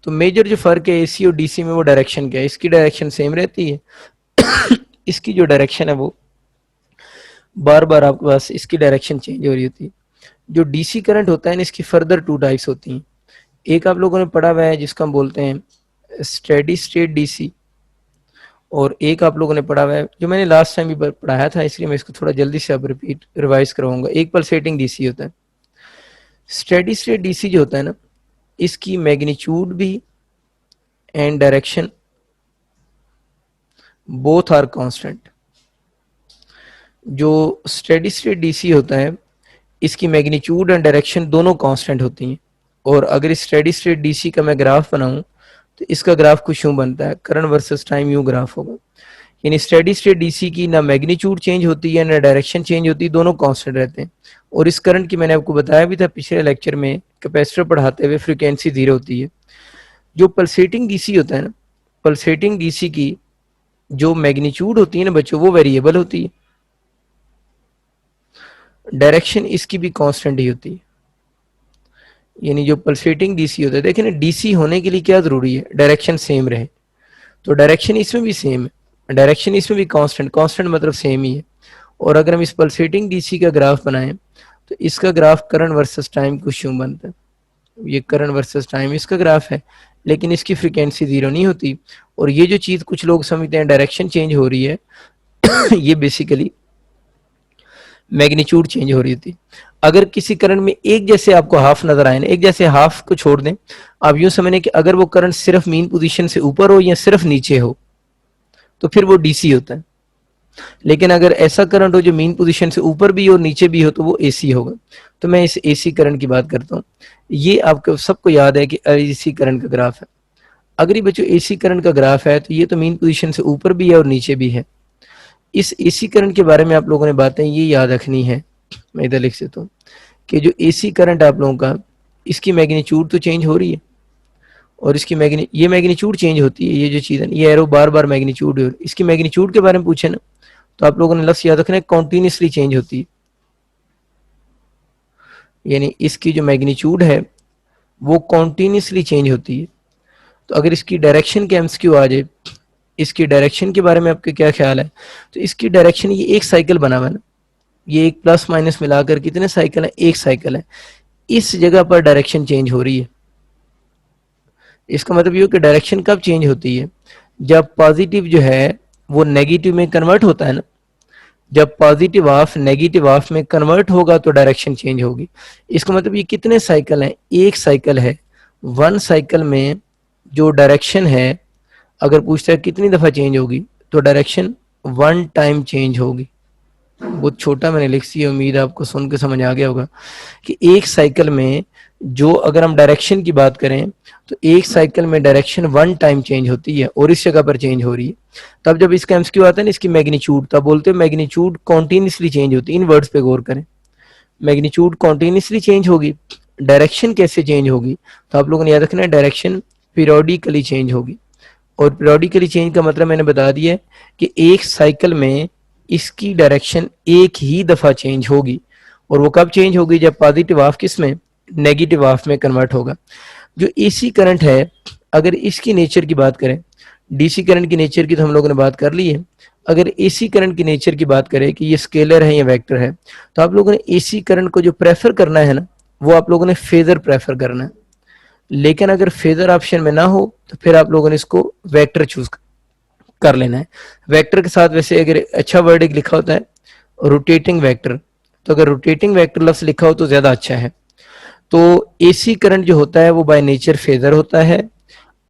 तो मेजर जो फर्क है एसी और डीसी में वो डायरेक्शन क्या है, इसकी डायरेक्शन सेम रहती है इसकी जो डायरेक्शन है वो बार बार आपके पास इसकी डायरेक्शन चेंज हो रही होती है। जो डीसी करंट होता है ना इसकी फर्दर 2 टाइप्स होती हैं। एक आप लोगों ने पढ़ा हुआ है जिसका हम बोलते हैं स्टेडी स्टेट डीसी, और एक आप लोगों ने पढ़ा हुआ है जो मैंने लास्ट टाइम भी पढ़ाया था इसलिए मैं इसको थोड़ा जल्दी से अब रिपीट रिवाइज करवाऊंगा, एक पल्सेटिंग डीसी होता है। स्टेडी स्टेट डीसी जो होता है ना इसकी मैग्नीट्यूड भी and direction both are constant. जो स्टेडी स्टेट डीसी होता है इसकी मैग्नीट्यूड एंड डायरेक्शन दोनों कांस्टेंट होती हैं। और अगर इस स्टेडी स्टेट डीसी का मैं ग्राफ बनाऊं तो इसका ग्राफ कुछ यूं बनता है, करंट वर्सेस टाइम यूं ग्राफ होगा। यानी स्टेडी स्टेट डीसी की ना मैग्नीट्यूड चेंज होती है ना डायरेक्शन चेंज होती है, दोनों कांस्टेंट रहते हैं। और इस करंट की मैंने आपको बताया भी था पिछले लेक्चर में, कैपेसिटर पढ़ाते हुए फ्रीक्वेंसी 0 होती है। जो पल्सेटिंग डीसी होता है ना, पल्सेटिंग डीसी की जो मैग्नीट्यूड होती है ना बच्चों वो वेरिएबल होती है, डायरेक्शन इसकी भी कांस्टेंट ही होती है। यानी जो पल्सेटिंग डीसी होता है, देखिए ना डीसी होने के लिए क्या जरूरी है, डायरेक्शन सेम रहे, तो डायरेक्शन इसमें भी सेम है, डायरेक्शन इसमें भी कांस्टेंट, कांस्टेंट मतलब सेम ही है। और अगर हम इस पल्सेटिंग डीसी का ग्राफ बनाएं तो इसका ग्राफ करंट वर्सेस टाइम कुछ यूं बनता है, ये करंट वर्सेस टाइम इसका ग्राफ है, लेकिन इसकी फ्रीक्वेंसी जीरो नहीं होती। और ये जो चीज कुछ लोग समझते हैं डायरेक्शन चेंज हो रही है ये बेसिकली मैग्नीट्यूड चेंज हो रही थी। अगर किसी करंट में एक जैसे आपको हाफ नजर आए ना, एक जैसे हाफ को छोड़ दें, आप यूं समझें कि अगर वो करंट सिर्फ मीन पोजीशन से ऊपर हो या सिर्फ नीचे हो तो फिर वो डीसी होता है। लेकिन अगर ऐसा करंट हो जो मीन पोजीशन से ऊपर भी हो नीचे भी हो तो वो एसी होगा। तो मैं इस एसी करंट की बात करता हूँ। ये आपको सबको याद है कि एसी करंट का ग्राफ है। अगर ये बच्चों एसी करंट का ग्राफ है तो ये तो मीन पोजीशन से ऊपर भी है और नीचे भी है। इस एसी करंट के बारे में आप लोगों ने बातें ये याद रखनी है, मैं इधर लिख देता हूँ कि जो एसी करंट आप लोगों का, इसकी मैग्नीट्यूड तो चेंज हो रही है और इसकी ये मैग्नीट्यूड चेंज होती है, ये जो चीज़ है ये एरो बार बार मैग्नीट्यूड है। इसकी मैग्नीट्यूड के बारे में पूछे ना तो आप लोगों ने लफ्ज़ याद रखना है कॉन्टिन्यूसली चेंज होती है, यानी इसकी जो मैग्नीट्यूड है वो कॉन्टिन्यूसली चेंज होती है। तो अगर इसकी डायरेक्शन के एमसीक्यू आ जाए, इसकी डायरेक्शन के बारे में आपका क्या ख्याल है, तो इसकी डायरेक्शन ये एक साइकिल बना हुआ है ना, ये एक प्लस माइनस मिलाकर कितने साइकिल है, एक साइकिल है। इस जगह पर डायरेक्शन चेंज हो रही है। इसका मतलब ये कि डायरेक्शन कब चेंज होती है, जब पॉजिटिव जो है वो नेगेटिव में कन्वर्ट होता है ना, जब पॉजिटिव हाफ नेगेटिव हाफ में कन्वर्ट होगा तो डायरेक्शन चेंज होगी। इसका मतलब ये कितने साइकिल हैं, एक साइकिल है। वन साइकिल में जो डायरेक्शन है, अगर पूछता है कितनी दफा चेंज होगी, तो डायरेक्शन वन टाइम चेंज होगी। बहुत छोटा मैंने लिख दिया, उम्मीद आपको सुन के समझ आ गया होगा कि एक साइकिल में जो, अगर हम डायरेक्शन की बात करें तो एक साइकिल में डायरेक्शन वन टाइम चेंज होती है और इस जगह पर चेंज हो रही है। तब जब इसका एमसीक्यू आता है ना इसकी मैग्नीट्यूड, तब बोलते हैं मैग्नीट्यूड कॉन्टिन्यूसली चेंज होती है। इन वर्ड्स पे गौर करें, मैग्नीट्यूड कॉन्टिन्यूसली चेंज होगी, डायरेक्शन कैसे चेंज होगी, तो आप लोगों ने याद रखना है डायरेक्शन पीरियोडिकली चेंज होगी। और पीरियोडिकली चेंज का मतलब मैंने बता दिया है कि एक साइकिल में इसकी डायरेक्शन एक ही दफा चेंज होगी। और वो कब चेंज होगी, जब पॉजिटिव हाफ किस में, नेगेटिव हाफ में कन्वर्ट होगा। जो एसी करंट है, अगर इसकी नेचर की बात करें, डीसी करंट की नेचर की तो हम लोगों ने बात कर ली है। अगर एसी करंट की नेचर की बात करें कि ये स्केलर है या वेक्टर है, तो आप लोगों ने एसी करंट को जो प्रेफर करना है ना, वो आप लोगों ने फेजर प्रेफर करना है। लेकिन अगर फेजर ऑप्शन में ना हो तो फिर आप लोगों ने इसको वेक्टर चूज कर लेना है। वेक्टर के साथ वैसे अगर अच्छा वर्ड एक लिखा होता है रोटेटिंग वेक्टर, तो अगर रोटेटिंग वेक्टर लफ्ज लिखा हो तो ज्यादा अच्छा है। तो एसी करंट जो होता है वो बाय नेचर फेजर होता है।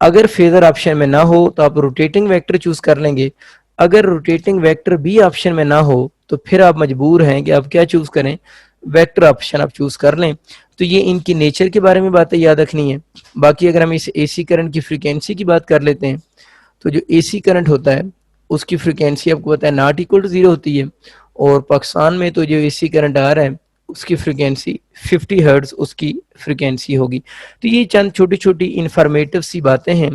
अगर फेजर ऑप्शन में ना हो तो आप रोटेटिंग वेक्टर चूज कर लेंगे। अगर रोटेटिंग वेक्टर भी ऑप्शन में ना हो तो फिर आप मजबूर हैं कि आप क्या चूज करें, वेक्टर ऑप्शन आप चूज कर लें। तो ये इनकी नेचर के बारे में बातें याद रखनी है। बाकी अगर हम इस एसी करंट की फ्रीक्वेंसी की बात कर लेते हैं, तो जो एसी करंट होता है उसकी फ्रीक्वेंसी आपको पता है नॉट इक्वल टू जीरो होती है। और पाकिस्तान में तो जो एसी करंट आ रहा है उसकी फ्रीक्वेंसी 50 हर्ट्ज उसकी फ्रीक्वेंसी होगी। तो ये चंद छोटी छोटी इंफॉर्मेटिव सी बातें हैं,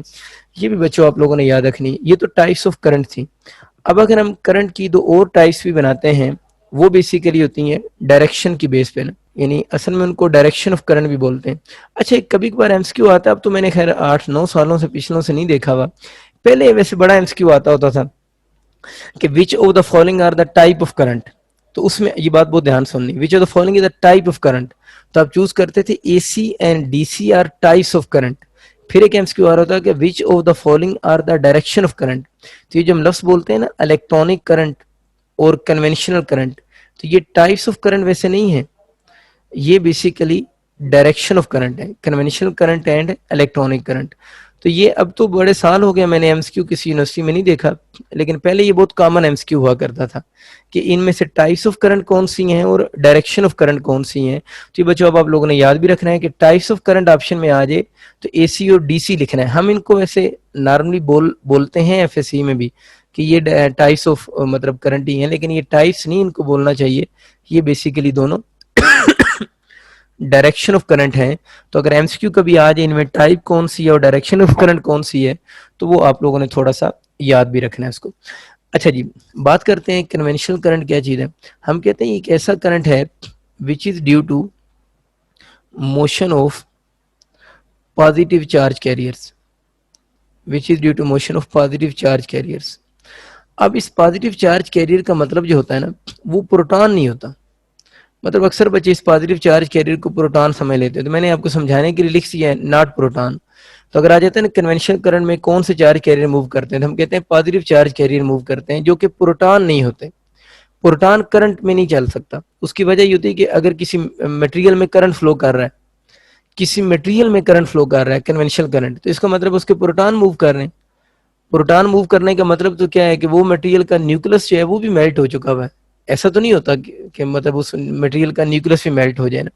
ये भी बच्चों आप लोगों ने याद रखनी। ये तो टाइप्स ऑफ करंट थी। अब अगर हम करंट की दो और टाइप्स भी बनाते हैं, वो बेसिकली होती हैं डायरेक्शन की बेस पे ना, यानी असल में उनको डायरेक्शन ऑफ करंट भी बोलते हैं। अच्छा, कभी कभार एमसीक्यू आता है, अब तो मैंने खैर 8-9 सालों से पिछलों से नहीं देखा हुआ, पहले वैसे बड़ा एमसीक्यू आता होता था कि which of the following are the type of current. तो उसमें ये बात बहुत ध्यान सुननी, which of the following is the type of current. तो आप चूज करते थे AC and DC are types of current. फिर एक एमसीक्यू आ रहा था कि which of the following are the direction of current. तो ये जो हम लफ्ज बोलते हैं ना इलेक्ट्रॉनिक करंट और कन्वेंशनल करंट, तो ये टाइप्स ऑफ करंट वैसे नहीं है, ये बेसिकली डायरेक्शन ऑफ करंट है, conventional current and electronic current. तो ये अब तो बड़े साल हो गए मैंने एमसीक्यू किसी यूनिवर्सिटी में नहीं देखा, लेकिन पहले ये बहुत कॉमन एमसीक्यू हुआ करता था कि इनमें से टाइप्स ऑफ करंट कौन सी हैं और डायरेक्शन ऑफ करंट कौन सी हैं। तो ये बच्चों अब आप लोगों ने याद भी रखना है कि टाइप्स ऑफ करंट ऑप्शन में आ जाए तो एसी और डीसी लिखना है। हम इनको वैसे नॉर्मली बोलते हैं एफएससी में भी कि ये टाइप्स ऑफ मतलब करंट ही हैं, लेकिन ये टाइप्स नहीं इनको बोलना चाहिए, ये बेसिकली दोनों डायरेक्शन ऑफ करंट है। तो अगर एमसीक्यू कभी आ जाए इनमें टाइप कौन सी है और डायरेक्शन ऑफ करंट कौन सी है, तो वो आप लोगों ने थोड़ा सा याद भी रखना है उसको। अच्छा जी, बात करते हैं कन्वेंशनल करंट क्या चीज़ है। हम कहते हैं एक ऐसा करंट है which is due to motion of positive charge carriers, which is due to motion of positive charge carriers. अब इस पॉजिटिव चार्ज कैरियर का मतलब जो होता है ना, वो प्रोटॉन नहीं होता। मतलब अक्सर बच्चे इस पॉजिटिव चार्ज कैरियर को प्रोटॉन समझ लेते हैं, तो मैंने आपको समझाने के लिए लिख दिया है नॉट प्रोटॉन। तो अगर आ जाता है ना कन्वेंशनल करंट में कौन से चार्ज कैरियर मूव करते हैं, तो हम कहते हैं पॉजिटिव चार्ज कैरियर मूव करते हैं, जो कि प्रोटॉन नहीं होते। प्रोटॉन करंट में नहीं चल सकता। उसकी वजह ये होती है कि अगर किसी मटेरियल में करंट फ्लो कर रहा है, किसी मटेरियल में करंट फ्लो कर रहा है कन्वेंशनल करंट, तो इसका मतलब उसके प्रोटॉन मूव कर रहे हैं। प्रोटॉन मूव करने का मतलब तो क्या है कि वो मटेरियल का न्यूक्लियस जो है वो भी मेल्ट हो चुका हुआ है। ऐसा तो नहीं होता कि मतलब उस मटेरियल का न्यूक्लियस भी मेल्ट हो जाए ना।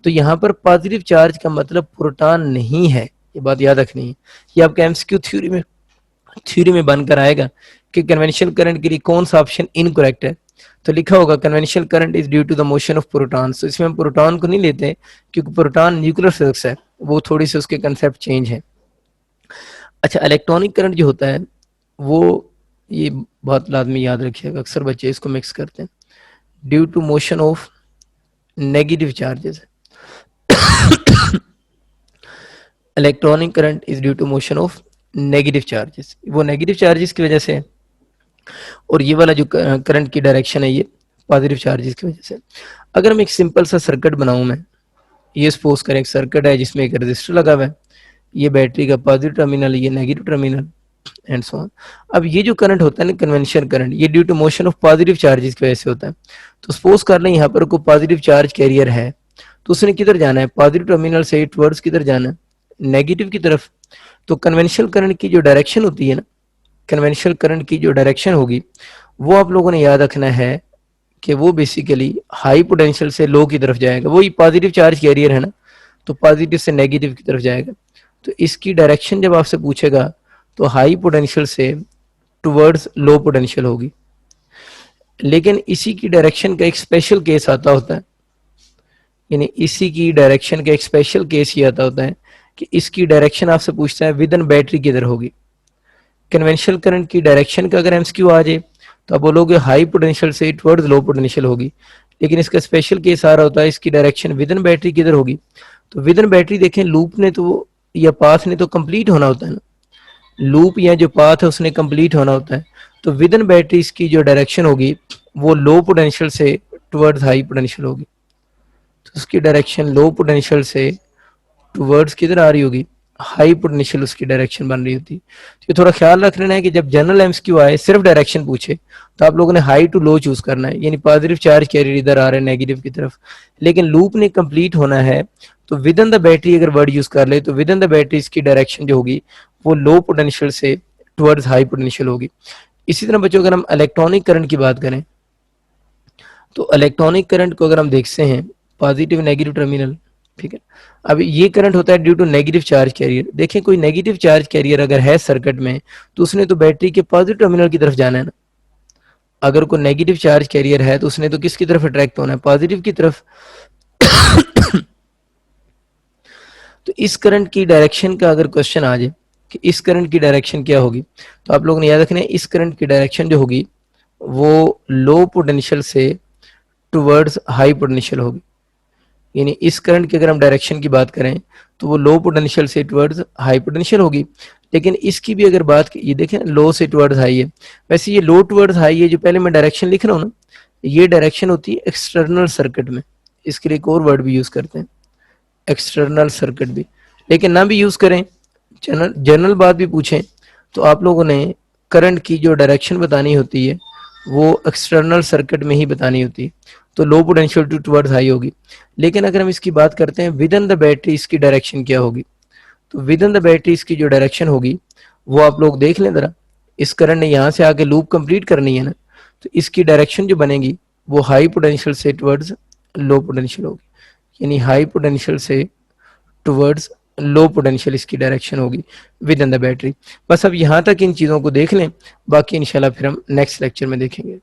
तो यहाँ पर पॉजिटिव चार्ज का मतलब प्रोटॉन नहीं है, ये बात याद रखनी है। ये आपका एमसीक्यू थ्योरी में बनकर आएगा कि कन्वेंशनल करंट के लिए कौन सा ऑप्शन इनकरेक्ट है। तो लिखा होगा conventional current is due to the motion of proton. तो इसमें हम प्रोटॉन को नहीं लेते क्योंकि प्रोटॉन न्यूक्लियर फिजिक्स है, वो थोड़ी सी उसके कंसेप्ट चेंज है। अच्छा, इलेक्ट्रॉनिक करंट जो होता है वो, ये बहुत लाजमी याद रखिएगा, अक्सर बच्चे इसको मिक्स करते हैं। Due to motion of negative charges, electronic current is due to motion of negative charges, वो नेगेटिव चार्जेस की वजह से। और ये वाला जो करंट की डायरेक्शन है ये पॉजिटिव चार्जेस की वजह से। अगर मैं एक सिंपल सा सर्किट बनाऊं, मैं ये सपोज करें एक सर्किट है जिसमें एक रजिस्टर लगा हुआ है, ये बैटरी का पॉजिटिव टर्मिनल, ये negative terminal and so on. अब ये जो करंट होता है ना कन्वेंशनल करंट, ये due to motion of positive charges की वजह से होता है। तो सपोज कर लें यहाँ पर कोई पॉजिटिव चार्ज कैरियर है, तो उसने किधर जाना है, पॉजिटिव टर्मिनल से टुवर्ड्स किधर जाना है, नेगेटिव की तरफ। तो कन्वेंशनल करंट की जो डायरेक्शन होती है ना, कन्वेंशनल करंट की जो डायरेक्शन होगी वो आप लोगों ने याद रखना है कि वो बेसिकली हाई पोटेंशियल से लो की तरफ जाएगा। वही पॉजिटिव चार्ज कैरियर है ना, तो पॉजिटिव से नेगेटिव की तरफ जाएगा। तो इसकी डायरेक्शन जब आपसे पूछेगा तो हाई पोटेंशियल से टुवर्ड्स लो पोटेंशियल होगी। लेकिन इसी की डायरेक्शन का एक स्पेशल केस आता होता है, यानी इसी की डायरेक्शन का एक स्पेशल केस ये आता होता है कि इसकी डायरेक्शन आपसे पूछता है विद इन बैटरी किधर होगी। कन्वेंशनल करंट की डायरेक्शन का अगर एमसीक्यू आ जाए तो आप बोलोगे हाई पोटेंशियल से टुवर्ड्स लो पोटेंशियल होगी। लेकिन इसका स्पेशल केस आ रहा होता है इसकी डायरेक्शन विद इन बैटरी किधर होगी। तो विद इन बैटरी देखें, लूप ने तो या पाथ ने तो कंप्लीट होना होता है ना, लूप या जो पाथ है उसने कंप्लीट होना होता है। तो विद इन बैटरी इसकी जो डायरेक्शन होगी वो लो पोटेंशियल से टुवर्ड्स हाई पोटेंशियल होगी। तो उसकी डायरेक्शन लो पोटेंशियल से टुवर्ड्स किधर आ रही होगी, हाई पोटेंशियल उसकी डायरेक्शन बन रही होती। तो ये थोड़ा ख्याल रख लेना है कि जब जनरल एमसीक्यू आए सिर्फ डायरेक्शन पूछे तो आप लोगों ने हाई टू लो चूज करना है, यानी पॉजिटिव चार्ज कैरियर इधर आ रहे हैं नेगेटिव की तरफ, लेकिन लूप ने कंप्लीट होना है। तो विद इन द बैटरी अगर वर्ड यूज कर ले तो विद इन द बैटरी इसकी डायरेक्शन जो होगी वो लो पोटेंशियल से टुवर्ड्स हाई पोटेंशियल होगी। इसी तरह बच्चों अगर हम इलेक्ट्रॉनिक करंट की बात करें तो इलेक्ट्रॉनिक करंट को अगर हम देखते हैं पॉजिटिव नेगेटिव टर्मिनल, ठीक है। अब ये करंट होता है due to negative charge carrier. देखें कोई नेगेटिव चार्ज कैरियर अगर है सर्किट में तो उसने तो बैटरी के पॉजिटिव टर्मिनल की तरफ जाना है ना। अगर कोई नेगेटिव चार्ज कैरियर है तो उसने तो किसकी तरफ अट्रैक्ट होना है, पॉजिटिव की तरफ। तो इस करंट की डायरेक्शन का अगर क्वेश्चन आ जाए कि इस करंट की डायरेक्शन क्या होगी, तो आप लोगों ने याद रखना है इस करंट की डायरेक्शन जो होगी वो लो पोटेंशियल से टुवर्ड्स हाई पोटेंशियल होगी। यानी इस करंट की अगर हम डायरेक्शन की बात करें तो वो लो पोटेंशियल से टुवर्ड्स हाई पोटेंशियल होगी। लेकिन इसकी भी अगर बात की, ये देखें लो से टुवर्ड्स हाई है, वैसे ये लो टुवर्ड्स हाई है जो पहले मैं डायरेक्शन लिख रहा हूँ ना, ये डायरेक्शन होती है एक्सटर्नल सर्किट में। इसके लिए एक और वर्ड भी यूज करते हैं, एक्सटर्नल सर्किट भी। लेकिन ना भी यूज करें, जनरल बात भी पूछें तो आप लोगों ने करंट की जो डायरेक्शन बतानी होती है वो एक्सटर्नल सर्किट में ही बतानी होती है। तो low potential to towards high होगी। लेकिन अगर हम इसकी बात करते हैं विद इन द बैटरी इसकी डायरेक्शन क्या होगी, तो विद इन द बैटरी इसकी जो डायरेक्शन होगी वो आप लोग देख लें जरा। इस करंट ने यहाँ से आके लूप कंप्लीट करनी है ना, तो इसकी डायरेक्शन जो बनेगी वो हाई पोटेंशियल से टुवर्ड्स लो पोटेंशियल होगी। यानी हाई पोटेंशियल से टुवर्ड्स लो पोटेंशियल इसकी डायरेक्शन होगी विद इन द बैटरी। बस अब यहाँ तक इन चीज़ों को देख लें, बाकी इंशाल्लाह फिर हम नेक्स्ट लेक्चर में देखेंगे।